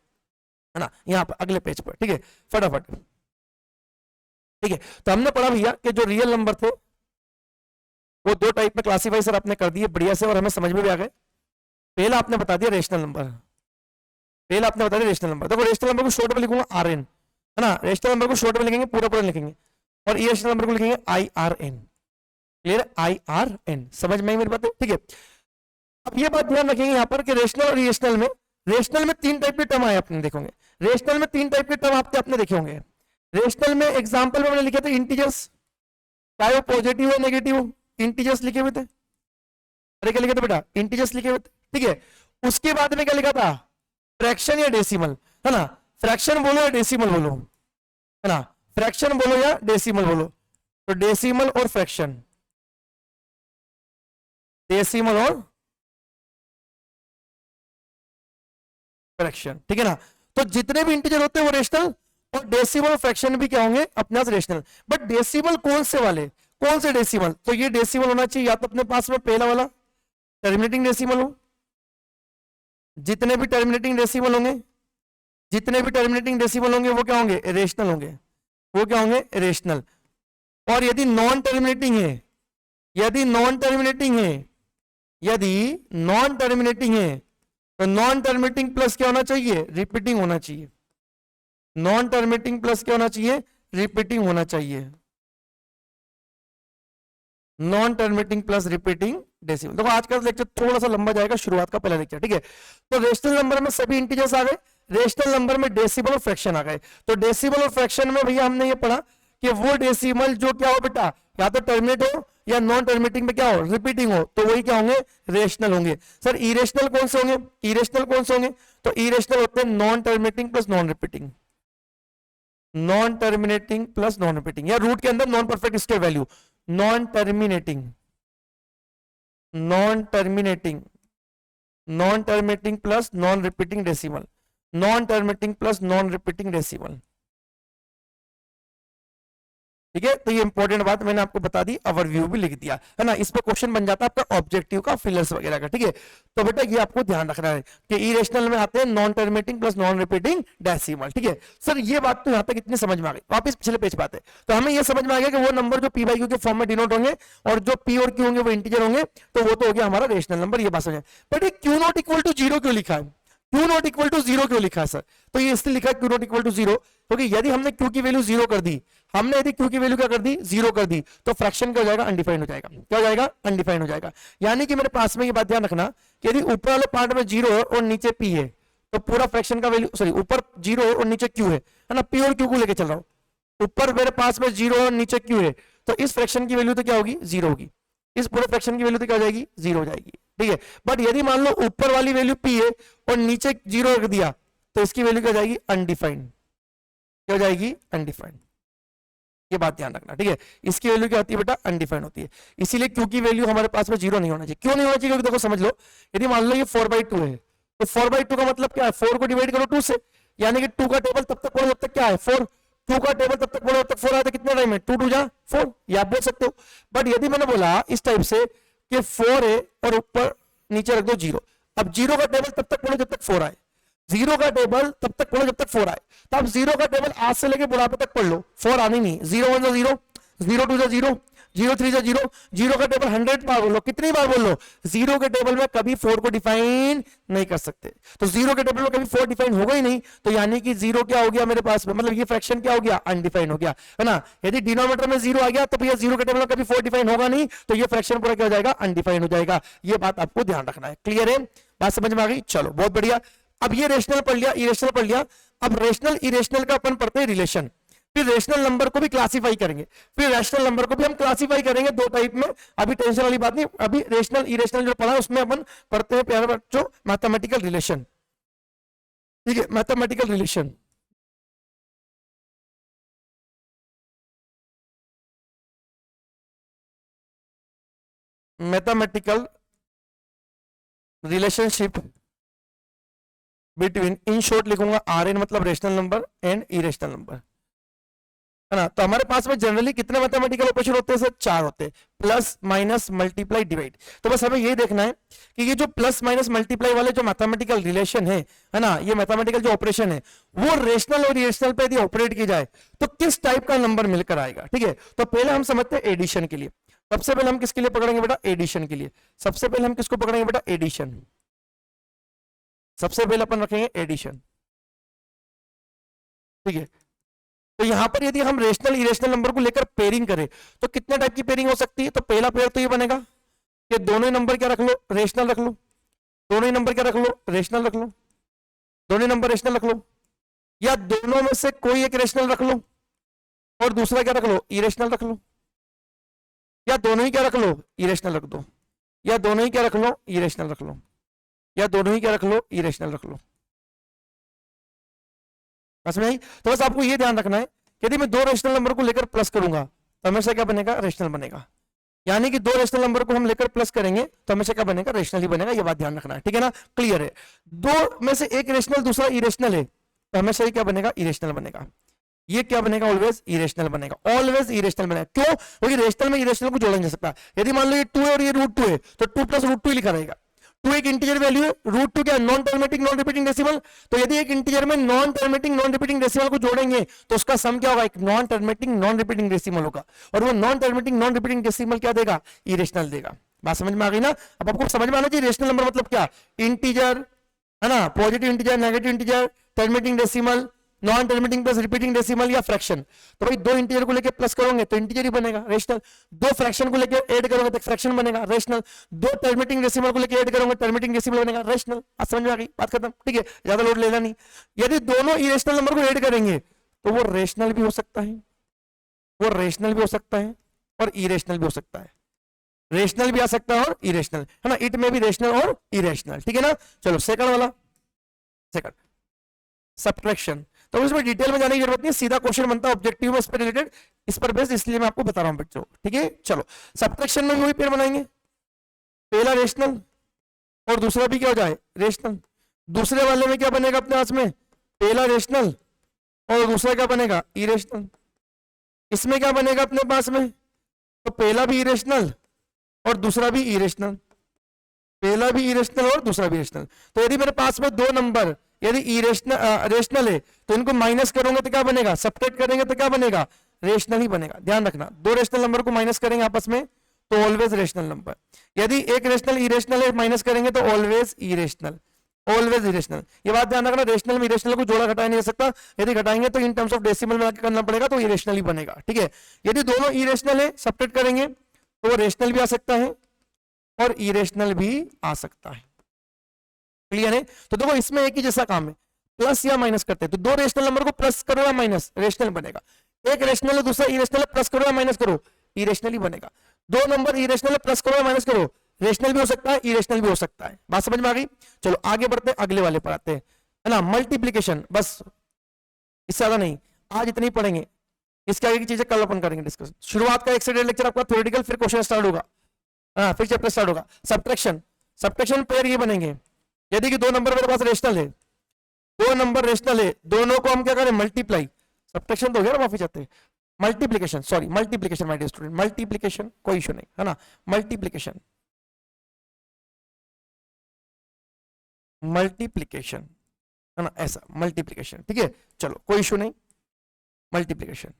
ना, यहाँ पर अगले पेज पर, ठीक है, फटाफट। ठीक है, तो हमने पढ़ा भैया कि जो रियल नंबर थे वो 2 टाइप में क्लासीफाई सर आपने कर दिए बढ़िया से, और हमें समझ में भी आ गए। पहला आपने बता दिया रेशनल नंबर, पहला आपने बता दिया रेशनल नंबर। देखो रेशनल नंबर को शॉर्ट में लिखूंगा RN, है ना, रेशनल नंबर को शॉर्ट में लिखेंगे, पूरा पूरा लिखेंगे, और इरेशनल नंबर को लिखेंगे IRN। क्लियर? IRN, समझ में आई मेरी बात है? ठीक है, अब ये बात ध्यान रखेंगे यहाँ पर कि रेशनल और इरेशनल में, रेशनल में 3 टाइप के टर्म आए अपने देखोगे, रेशनल में 3 टाइप के टर्म आपने देखे होंगे। रेशनल में एग्जाम्पल में मैंने लिखे थे इंटीजर्स, चाहे वो पॉजिटिव हो नेगेटिव हो, इंटीजर्स लिखे हुए थे। अरे क्या लिखे थे बेटा? इंटीजर्स लिखे हुए थे, ठीक है। उसके बाद में क्या लिखा था? फ्रैक्शन या डेसिमल, है ना, फ्रैक्शन बोलो या डेसिमल बोलो, है ना, फ्रैक्शन बोलो या डेसिमल बोलो, तो डेसिमल और फ्रैक्शन, डेसिमल और फ्रैक्शन, ठीक है ना। तो जितने भी इंटीजर होते हैं वो रेशनल, और डेसिमल और फ्रैक्शन भी क्या होंगे अपने पास रेशनल। बट डेसिमल कौन से वाले, कौन से डेसिमल? तो ये डेसिमल होना चाहिए या तो अपने पास में पहला वाला टर्मिनेटिंग डेसिमल हो, जितने भी टर्मिनेटिंग डेसिमल होंगे, जितने भी टर्मिनेटिंग डेसिमल होंगे वो क्या होंगे? रेशनल होंगे, वो क्या होंगे? रेशनल। और यदि नॉन टर्मिनेटिंग है, यदि नॉन टर्मिनेटिंग है, यदि नॉन टर्मिनेटिंग है, तो नॉन टर्मिनेटिंग प्लस क्या होना चाहिए? रिपीटिंग होना चाहिए। नॉन टर्मिनेटिंग प्लस क्या होना चाहिए? रिपीटिंग होना चाहिए। Non terminating plus repeating decimal. देखो आज का लेक्चर थोड़ा सा लंबा जाएगा, शुरुआत का पहला लेक्चर, ठीक है। तो रेशनल नंबर में सभी इंटीजर्स आ गए, रेशनल नंबर में डेसिमल और फ्रैक्शन आ गए। तो डेसिमल और फ्रैक्शन में भैया हमने ये पढ़ा कि वो डेसिमल जो क्या हो बेटा, या तो टर्मिनेट हो या नॉन टर्मिनेटिंग में क्या हो? रिपीटिंग हो, तो वही क्या होंगे? रेशनल होंगे। सर इरेशनल कौन से होंगे? इरेशनल कौन से होंगे? तो इरेशनल होते हैं non terminating plus non repeating, non terminating plus non repeating, या रूट के अंदर non perfect square value, non terminating, non terminating, non terminating plus non repeating decimal, non terminating plus non repeating decimal, ठीक है। तो ये important बात मैंने आपको बता दी, ओवरव्यू भी लिख दिया, है ना। इस पे क्वेश्चन बन जाता है आपका ऑब्जेक्टिव का, फिलर्स वगैरह का, ठीक है। तो बेटा ये आपको ध्यान रखना है कि इरेशनल में आते हैं non terminating plus non repeating decimal, ठीक है। सर ये बात तो यहाँ तक इतनी समझ में आ गई, वापस पिछले पेज पे आते हैं। तो हमें ये समझ में आ गया कि वो नंबर जो p/q के फॉर्म में डिनोट होंगे और जो p और q होंगे वो इंटीजर होंगे, तो वो तो हो गया हमारा रेशनल नंबर, ये बात समझ। बट ये q नॉट इक्वल टू 0 क्यों लिखा है? Q नॉट इक्वल टू 0 क्यों लिखा है सर? तो ये इसलिए लिखा है Q नॉट इक्वल टू 0 क्योंकि यदि हमने Q की वैल्यू 0 कर दी, हमने यदि Q की वैल्यू क्या कर दी? 0 कर दी, तो फ्रैक्शन क्या हो जाएगा? अनडिफाइंड हो जाएगा। क्या हो जाएगा? अनडिफाइंड हो जाएगा। यानी कि मेरे पास में ये बात ध्यान रखना कि यदि ऊपर वाले पार्ट में 0 है और नीचे P है, तो पूरा फ्रैक्शन का वैल्यू, सॉरी, ऊपर 0 है और नीचे Q है ना, P और Q को लेके चल रहा हूं। ऊपर मेरे पास में 0 और नीचे Q है, तो इस फ्रैक्शन की वैल्यू तो क्या होगी? 0 होगी। इस पूरे फ्रैक्शन की वैल्यू तो क्या हो जाएगी? 0 हो जाएगी। ठीक है। बट यदि मान लो ऊपर वाली वैल्यू p है और नीचे 0 रख दिया तो इसकी वैल्यू क्या जाएगी, अनडिफाइंड। क्या हो जाएगी, अनडिफाइंड। ये बात ध्यान रखना, ठीक है। इसकी वैल्यू क्या होती है बेटा, अनडिफाइंड होती है। इसीलिए क्यू की वैल्यू हमारे पास में 0 नहीं होना चाहिए। क्यों नहीं होना चाहिए, क्योंकि देखो समझ लो, यदि मान लो ये 4/2 है तो 4/2 का मतलब क्या है, 4 को डिवाइड करो 2 से, यानी कि 2 का टेबल तब तक पढ़ो जब तक क्या है 4, 2 का टेबल तब तक पढ़ो जब तक 4 आया तो कितना टाइम है, 2 2 जा 4, ये आप बोल सकते हो। बट यदि मैंने बोला इस टाइप से कि 4 है और ऊपर नीचे रख दो 0, अब 0 का टेबल तब तक पढ़ो जब तक 4 आए, 0 का टेबल तब तक पढ़ो जब तक 4 आए। तो आप 0 का टेबल आज से लेके बुढ़ापे तक पढ़ लो, 4 आनी नहीं। 0 1 0, 0 2 0, 0 3 0, 0 का टेबल 100 बार बोलो, कितनी बार बोल लो, 0 के टेबल में कभी 4 को डिफाइन नहीं कर सकते। तो 0 के टेबल में कभी 4 डिफाइन होगा ही नहीं, तो यानी कि 0 क्या हो गया मेरे पास में, मतलब ये फ्रैक्शन क्या हो गया, अनडिफाइंड हो गया, है ना। यदि डिनोमिनेटर में 0 आ गया तो भैया 0 के टेबल में कभी 4 डिफाइन होगा नहीं, तो ये फ्रैक्शन पूरा क्या हो जाएगा, अनडिफाइंड हो जाएगा। ये बात आपको ध्यान रखना है। क्लियर है, बात समझ में आ गई, चलो बहुत बढ़िया। अब ये रेशनल पढ़ लिया, इरेशनल पढ़ लिया। अब रेशनल इरेशनल का अपन पढ़ते हैं रिलेशन, फिर रेशनल नंबर को भी क्लासिफाई करेंगे, फिर रैशनल नंबर को भी हम क्लासिफाई करेंगे 2 टाइप में। अभी टेंशन वाली बात नहीं, अभी रेशनल इरेशनल जो पढ़ा है उसमें अपन पढ़ते हैं प्यारे बच्चों मैथमेटिकल रिलेशन, ठीक है, mathematical relation. Mathematical relationship between, in short लिखूंगा RN मतलब rational number and irrational number, है ना। तो हमारे पास में जनरली कितने मैथमेटिकल ऑपरेशन होते हैं सर, 4 होते हैं, प्लस माइनस मल्टीप्लाई डिवाइड। तो बस हमें ये देखना है कि ये जो प्लस माइनस मल्टीप्लाई वाले जो मैथमेटिकल रिलेशन है ना, ये मैथमेटिकल जो ऑपरेशन है वो रेशनल और इरेशनल पे यदि ऑपरेट की जाए तो किस टाइप का नंबर मिलकर आएगा, ठीक है। तो पहले हम समझते हैं एडिशन के लिए। सबसे पहले हम किसके लिए पकड़ेंगे बेटा, एडिशन के लिए। सबसे पहले हम किसको पकड़ेंगे बेटा, एडिशन। सबसे पहले अपन रखेंगे एडिशन, ठीक है। तो यहां पर यदि हम रेशनल इरेशनल नंबर को लेकर पेयरिंग करें तो कितने टाइप की पेयरिंग हो सकती है। तो पहला पेयर तो ये बनेगा कि दोनों ही नंबर क्या रख लो, रेशनल रख लो, दोनों ही नंबर क्या रख लो, रेशनल रख लो, दोनों ही नंबर रेशनल रख लो, या दोनों में से कोई एक रेशनल रख लो और दूसरा क्या रख लो, इरेशनल रख लो, या दोनों ही क्या रख लो, इरेशनल रख दो, या दोनों ही क्या रख लो, इरेशनल रख लो, या दोनों ही क्या रख लो, इरेशनल रख लो। समझ में आई। तो बस आपको ये ध्यान रखना है कि यदि मैं 2 रेशनल नंबर को लेकर प्लस करूंगा तो हमेशा क्या बनेगा, रेशनल बनेगा। यानी कि 2 रेशनल नंबर को हम लेकर प्लस करेंगे तो हमेशा क्या बनेगा, रेशनल ही बनेगा। ये बात ध्यान रखना है, ठीक है ना, क्लियर है। 2 में से एक रेशनल दूसरा इरेशनल है तो हमेशा ही क्या बनेगा, इरेशनल बनेगा। ये क्या बनेगा, ऑलवेज इरेशनल बनेगा, ऑलवेज इरेशनल बनेगा। क्यों, क्योंकि रेशनल में इरेशनल को जोड़ा नहीं जा सकता। यदि मान लो ये 2 है और ये √2 है तो 2 + √2 ही लिखा रहेगा। 2 एक इंटीजर वैल्यू है, √2 क्या, non terminating non repeating decimal. तो यदि एक इंटीजर में non terminating non repeating decimal को जोड़ेंगे तो उसका सम क्या होगा, एक non terminating non repeating decimal होगा, और वो non terminating non repeating decimal क्या देगा, इरेशनल देगा। बात समझ में आ गई ना। अब आपको समझ में आना चाहिए रेशनल नंबर मतलब क्या, इंटीजर, है ना, positive integer, negative integer, terminating decimal, non terminating plus repeating decimal या फ्रैक्शन। तो भाई 2 इंटीजर को लेके प्लस करोगे तो इंटीजर ही बनेगा, रेशनल। 2 फ्रैक्शन को लेके ऐड करोगे तो फ्रैक्शन बनेगा, रेशनल। 2 टर्मिनेटिंग डेसिमल को लेके ऐड करोगे टर्मिनेटिंग डेसिमल बनेगा, रेशनल। आज समझ में आ गई, बात खत्म, ठीक है, ज्यादा लोड लेना नहीं। यदि दोनों इरेशनल नंबर को ऐड करेंगे तो वो रेशनल भी हो सकता है, वो रेशनल भी हो सकता है और इरेशनल भी हो सकता है। रेशनल भी आ सकता है और इरेशनल, है ना, इट में भी रेशनल और इरेशनल, ठीक है ना। चलो सेकंड वाला, सेकंड सब्ट्रैक्शन। तो इसमें डिटेल में जाने की जरूरत नहीं, सीधा क्वेश्चन बनता है ऑब्जेक्टिव में इस पर रिलेटेड, इस पर बेस्ड, इसलिए मैं आपको बता रहा हूं बच्चों, ठीक है। चलो सब्ट्रैक्शन में वही पेयर बनाएंगे, पहला रेशनल और दूसरा भी क्या हो जाए, रेशनल। दूसरे वाले में क्या बनेगा अपने पास में, पहला रेशनल और दूसरा क्या बनेगा, इरेशनल। इसमें क्या बनेगा अपने पास में, तो पहला भी इरेशनल और दूसरा भी इरेशनल, पहला भी इरेशनल और दूसरा भी इरेशनल। तो यदि मेरे पास में 2 नंबर यदि रेशनल है तो इनको माइनस करोगे तो क्या बनेगा, सब्ट्रैक्ट करेंगे तो क्या बनेगा, रेशनल ही बनेगा। ध्यान रखना, 2 रेशनल नंबर को माइनस करेंगे आपस में तो ऑलवेज रेशनल नंबर। यदि एक रेशनल इरेशनल है माइनस करेंगे तो ऑलवेज इरेशनल, ऑलवेज इरेशनल। ये बात ध्यान रखना, रेशनल में इरेशनल को जोड़ा घटाया नहीं जा सकता, यदि घटाएंगे तो इन टर्म्स ऑफ डेसिमल में आके करना पड़ेगा तो इरेशनल ही बनेगा, ठीक है। यदि दोनों इरेशनल है सब्ट्रैक्ट करेंगे तो वो रेशनल भी आ सकता है और इरेशनल भी आ सकता है, क्लियर है। तो देखो इसमें एक ही जैसा काम है, प्लस या माइनस करते हैं। तो 2 रेशनल नंबर को प्लस करो या माइनस, रेशनल बनेगा। एक रेशनल है दूसरा इरेशनल है, प्लस करो या माइनस करो, इरेशनल ही बनेगा। 2 नंबर इरेशनल है, प्लस करो या माइनस करो, रेशनल भी हो सकता है, इरेशनल भी हो सकता है। बात समझ में आ गई? चलो आगे बढ़ते हैं, अगले वाले पर आते हैं, है ना। मल्टीप्लीकेशन, बस इससे ज्यादा नहीं, आज इतनी पढ़ेंगे, इसके आगे की चीजें कल अपन करेंगे डिस्कस। शुरुआत का 1 से 1.5 लेक्चर आपका थ्योरेटिकल, फिर क्वेश्चन स्टार्ट होगा, हाँ फिर चैप्टर स्टार्ट होगा। सब्ट्रैक्शन, सब्ट्रैक्शन पेयर ये बनेंगे, यदि कि 2 नंबर मेरे पास रेशनल है, 2 नंबर रेशनल है, दोनों को हम क्या करें, मल्टीप्लाई। सब्ट्रैक्शन तो हो गया ना, माफी चाहते हैं, multiplication, sorry multiplication my dear student, multiplication कोई इशू नहीं, है ना। मल्टीप्लीकेशन, मल्टीप्लीकेशन, है ना, ऐसा मल्टीप्लीकेशन, ठीक है। चलो कोई इशू नहीं, मल्टीप्लीकेशन।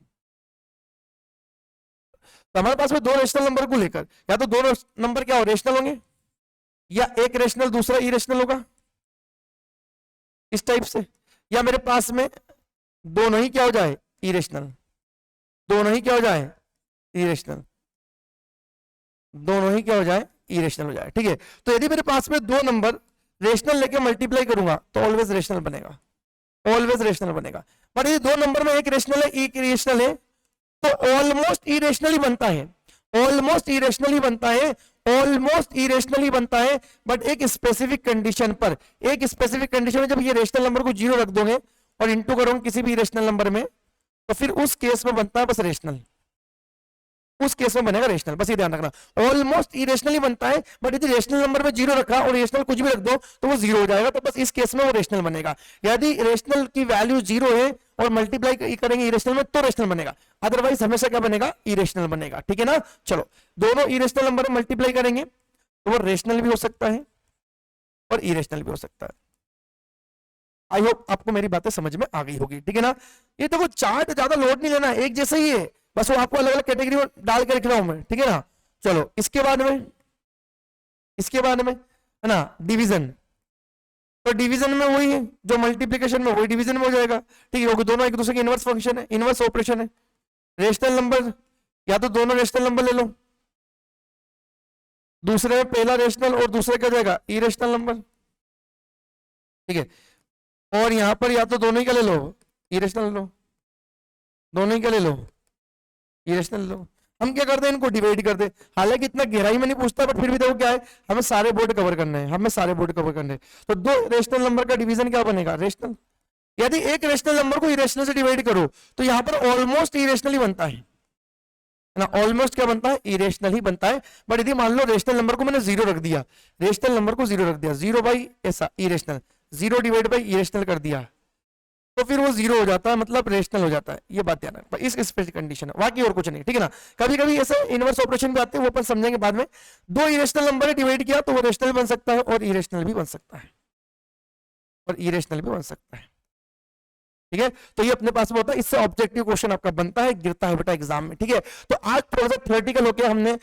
तो हमारे पास में 2 रेशनल नंबर को लेकर, या तो 2 नंबर क्या हो, रेशनल होंगे, या एक रेशनल दूसरा इरेशनल होगा, इस टाइप से। या मेरे पास में दोनों ही क्या हो जाए, इरेशनल, दोनों ही क्या हो जाए, इरेशनल, दोनों ही क्या हो जाए, इरेशनल हो जाए, ठीक है। तो यदि मेरे पास में 2 नंबर रेशनल लेके मल्टीप्लाई करूंगा तो ऑलवेज रेशनल बनेगा, ऑलवेज रेशनल बनेगा। पर यदि 2 नंबर में एक रेशनल है, एक इरेशनल है, तो ऑलमोस्ट इरेशनल ही बनता है, ऑलमोस्ट इरेशनल ही बनता है, ऑलमोस्ट इरेशनल ही बनता है। बट एक स्पेसिफिक कंडीशन पर, एक स्पेसिफिक कंडीशन में जब ये रेशनल नंबर को 0 रख दोगे और इंटू करोगे किसी भी रेशनल नंबर में, तो फिर उस केस में बनता है बस रेशनल, उस केस में बनेगा रेशनल, बस ये ध्यान रखना। ऑलमोस्ट इरेशनल ही बनता है, बट यदि रेशनल नंबर में 0 रखा और रेशनल कुछ भी रख दो तो वो 0 हो जाएगा, तो बस इस केस में वो रेशनल बनेगा। यदि रेशनल की वैल्यू 0 है और मल्टीप्लाई करेंगे इरेशनल में तो रेशनल बनेगा, अदरवाइज हमेशा क्या बनेगा, इरेशनल बनेगा, ठीक है ना। चलो दोनों इरेशनल नंबर में मल्टीप्लाई करेंगे तो वो रेशनल भी हो सकता है और इरेशनल भी हो सकता है। आई होप आपको मेरी बातें समझ में आ गई होगी, ठीक है ना। ये देखो चार्ट ज्यादा लोड नहीं लेना, एक जैसा ही है, बस वो आपको अलग अलग कैटेगरी में डाल के रख रहा हूं मैं, ठीक है ना। चलो इसके बाद में, इसके बाद में है ना डिवीजन, तो डिवीजन में वही है जो मल्टीप्लिकेशन में, वही डिवीजन में हो जाएगा, ठीक है, क्योंकि दोनों एक दूसरे के इनवर्स फंक्शन है, इनवर्स ऑपरेशन है। रेशनल नंबर, या तो दोनों रेशनल नंबर ले लो, दूसरे में पहला रेशनल और दूसरे का जाएगा इरेशनल नंबर, ठीक है। और यहां पर या तो दोनों ही का ले लो, इरेशनल लो, दोनों ही का ले लो, इरेशनल लो। हम क्या करते हैं, इनको डिवाइड कर दे, हालांकि इतना गहराई में नहीं पूछता, बट फिर भी देखो क्या है, हमें सारे बोर्ड कवर करने हैं, हमें सारे बोर्ड कवर करने हैं। तो 2 रेशनल नंबर का डिवीजन क्या बनेगा, रेशनल। यदि एक रेशनल नंबर को इरेशनल से डिवाइड करो तो यहां पर ऑलमोस्ट इरेशनल ही बनता है ना, ऑलमोस्ट क्या बनता है, इरेशनल ही बनता है। बट यदि मान लो रेशनल नंबर को मैंने 0 रख दिया, रेशनल नंबर को 0 रख दिया, 0 बाई ऐसा इरेशनल, 0 डिवाइड बाई इरेशनल कर दिया, तो फिर वो 0 हो जाता है, मतलब रेशनल हो जाता है। ये बात ध्यान रखना, इस स्पेशल कंडीशन है, बाकी और कुछ नहीं, ठीक है ना। कभी कभी ऐसे इनवर्स ऑपरेशन भी आते हैं, वो अपन समझेंगे बाद में। 2 इरेशनल नंबर डिवाइड किया तो वो रेशनल बन सकता है और इरेशनल भी बन सकता है, और इरेशनल भी बन सकता है, ठीक है। तो ये अपने पास में होता है, इससे ऑब्जेक्टिव क्वेश्चन आपका बनता है, गिरता है बेटा एग्जाम में, ठीक है। तो आज थोड़ा सा थ्योरेटिकल होकर हमने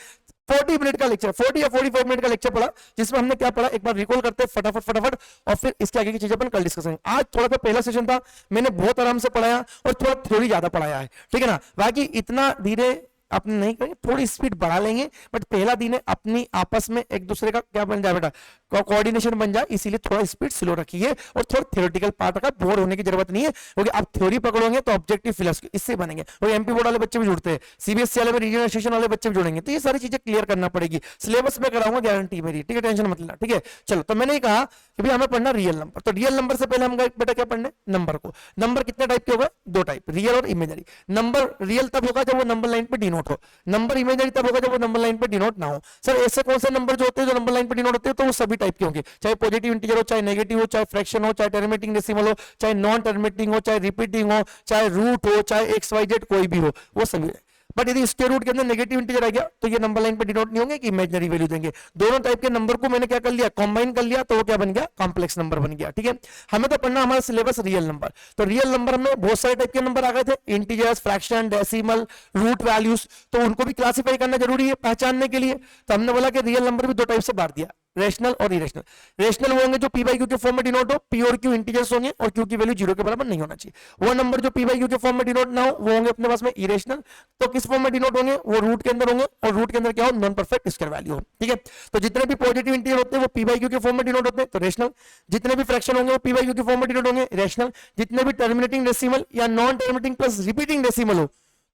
40 मिनट का लेक्चर, 40 या 45 मिनट का लेक्चर पढ़ा, जिसमें हमने क्या पढ़ा एक बार रिकॉल करते हैं फटाफट फटाफट, और फिर इसके आगे की चीजें अपन कल डिस्कस करेंगे। आज थोड़ा सा पहला सेशन था, मैंने बहुत आराम से पढ़ाया और थोड़ा थ्योरी ज्यादा पढ़ाया है, ठीक है ना। बाकी इतना धीरे अपने नहीं करेंगे, थोड़ी स्पीड बढ़ा लेंगे, बट पहला दिन है, अपनी आपस में एक दूसरे का क्या बन जाए बेटा, कोऑर्डिनेशन बन जाए, इसीलिए थोड़ा स्पीड स्लो रखिए, और थोड़ा थ्योरेटिकल पार्ट का बोर होने की जरूरत नहीं है, क्योंकि आप थ्योरी पकड़ोगे तो ऑब्जेक्टिव फिलोसफी इससे बनेंगे। और एमपी बोर्ड वाले बच्चे भी जुड़ते हैं, सीबीएसई वाले में रीजनल सेशन वाले बच्चे भी जुड़ेंगे, तो ये सारी चीजें क्लियर करना पड़ेगी, सिलेबस में कराऊंगा गारंटी मेरी, ठीक है, टेंशन मत लेना, ठीक है। चलो तो मैंने कहा कि भाई हमें पढ़ना रियल नंबर, तो रियल नंबर से पहले हम बेटा क्या पढ़ने, नंबर को। नंबर कितने टाइप के होगा, 2 टाइप, रियल और इमेजनरी। नंबर रियल तब होगा जब वो नंबर लाइन पे डिनोट हो, नंबर इमेजनरी तब होगा जब वो नंबर लाइन पे डिनोट ना हो। सर ऐसे कौन से नंबर जो होते हैं जो नंबर लाइन पे डिनोट होते हैं, तो वो सभी टाइप के होंगे, चाहे पॉजिटिव इंटीजर हो, चाहे नेगेटिव हो, चाहे फ्रैक्शन हो, चाहे टर्मिनेटिंग डेसिमल हो, चाहे नॉन टर्मिनेटिंग हो, चाहे रिपीटिंग हो, चाहे रूट हो, चाहे XYZ कोई भी हो, वो सभी। बट यदि स्क्वायर रूट के अंदर नेगेटिव इंटीजर आ गया तो ये नंबर लाइन पे डिनोट नहीं होंगे कि इमेजिनरी वैल्यू देंगे। दोनों टाइप के नंबर को मैंने क्या कर लिया, कंबाइन कर लिया, तो वो क्या बन गया, कॉम्प्लेक्स नंबर बन गया, ठीक है। हमें तो पढ़ना हमारा सिलेबस रियल नंबर, तो रियल नंबर में बहुत सारे टाइप के नंबर आ गए थे, integers, fraction, decimal, root values, तो उनको भी क्लासिफाई करना जरूरी है पहचानने के लिए। तो हमने बोला कि रियल नंबर भी 2 टाइप से बांट दिया, रेशनल और इरेशनल। रेशनल वो होंगे जो पी बाई क्यू के फॉर्म में डिनोट हो, पी और क्यू इंटीजर्स होंगे और क्यू की वैल्यू 0 के बराबर नहीं होना चाहिए। वो नंबर जो पी बाई क्यू के फॉर्म में डिनोट ना हो वो होंगे अपने पास में इरेशनल। तो किस फॉर्म में डिनोट होंगे, वो रूट के अंदर होंगे, और रूट के अंदर क्या हो, नॉन परफेक्ट स्क्वायर वैल्यू हो, ठीक है। तो जितने भी पॉजिटिव इंटीजर होते हैं वो पी बाई क्यू के फॉर्म में डिनोट होते हैं, तो रेशनल। जितने भी फ्रैक्शन होंगे वो पी बाई क्यू के फॉर्म में डिनोट होंगे, रेशनल। जितने भी टर्मिनेटिंग डेसिमल या non terminating plus repeating decimal हो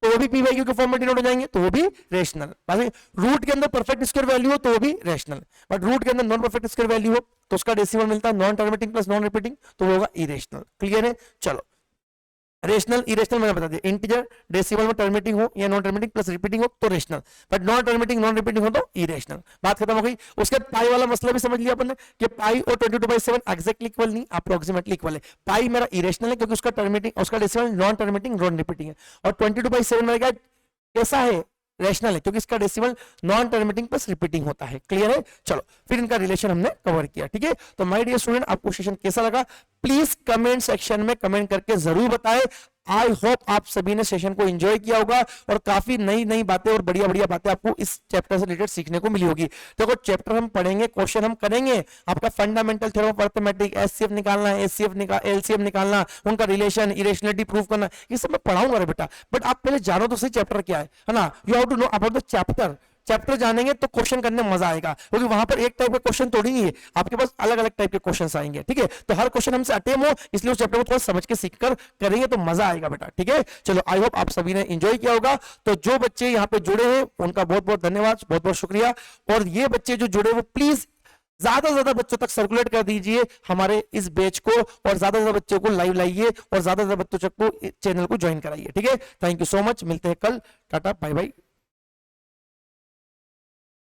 तो वो भी पी बाई क्यू के फॉर्म में डिनोट हो जाएंगे, तो वो भी रेशनल। रूट के अंदर परफेक्ट स्क्वायर वैल्यू हो तो वो भी रेशनल, बट रूट के अंदर नॉन परफेक्ट स्क्वायर वैल्यू हो तो उसका डेसिमल मिलता है non terminating plus non repeating, तो वो होगा इरेशनल। क्लियर है? चलो, रेशनल इरेशनल मैंने बता दिया, इंटीजर डेसिमल में टर्मिनेटिंग हो या नॉन टर्मिनेटिंग प्लस रिपीटिंग हो तो rational, but non terminating non repeating हो तो इरेशनल। बात खत्म हो गई। उसके बाद पाई वाला मसला भी समझ लिया अपन ने कि पाई और 22/7 एग्जैक्टली इक्वल नहीं, अप्रोक्सीमेटली इक्वल है। पाई मेरा इरेशनल है क्योंकि उसका टर्मिनेटिंग, उसका decimal non terminating non repeating है, और 22/7 मेरा क्या कैसा है? रेशनल है, क्योंकि इसका decimal non terminating plus repeating होता है। क्लियर है? चलो, फिर इनका रिलेशन हमने कवर किया। ठीक है, तो माय डियर स्टूडेंट, आपको सेशन कैसा लगा प्लीज कमेंट सेक्शन में कमेंट करके जरूर बताएं। आई होप आप सभी ने सेशन को एंजॉय किया होगा और काफी नई नई बातें और बढ़िया बढ़िया बातें आपको इस चैप्टर से रिलेटेड सीखने को मिली होगी। देखो, चैप्टर हम पढ़ेंगे, क्वेश्चन हम करेंगे, आपका fundamental theorem of arithmetic, HCF निकालना है, एलसीएम निकालना, उनका रिलेशन, इरेशनलिटी प्रूफ करना, ये सब मैं पढ़ाऊंगा रे बेटा, बट आप पहले जानो तो सही चैप्टर क्या है ना। You have to know about the chapter. Chapter जानेंगे तो क्वेश्चन करने में मजा आएगा, क्योंकि वहां पर एक टाइप के क्वेश्चन थोड़ी नहीं है, आपके पास अलग अलग टाइप के क्वेश्चन आएंगे। ठीक है, तो हर क्वेश्चन हमसे अटेम हो, इसलिए उस चैप्टर को थोड़ा समझ के सीख कर करेंगे तो मजा आएगा बेटा। ठीक है, चलो, आई होप आप सभी ने एंजॉय किया होगा। तो जो बच्चे यहाँ पे जुड़े हैं उनका बहुत बहुत धन्यवाद, बहुत बहुत शुक्रिया। और ये बच्चे जो जुड़े वो प्लीज ज्यादा से ज्यादा बच्चों तक सर्कुलेट कर दीजिए हमारे इस बैच को, और ज्यादा से ज्यादा बच्चों को लाइव लाइए और ज्यादा से ज्यादा बच्चों को चैनल को ज्वाइन कराइए। ठीक है, थैंक यू सो मच, मिलते हैं कल, टाटा बाय बाय।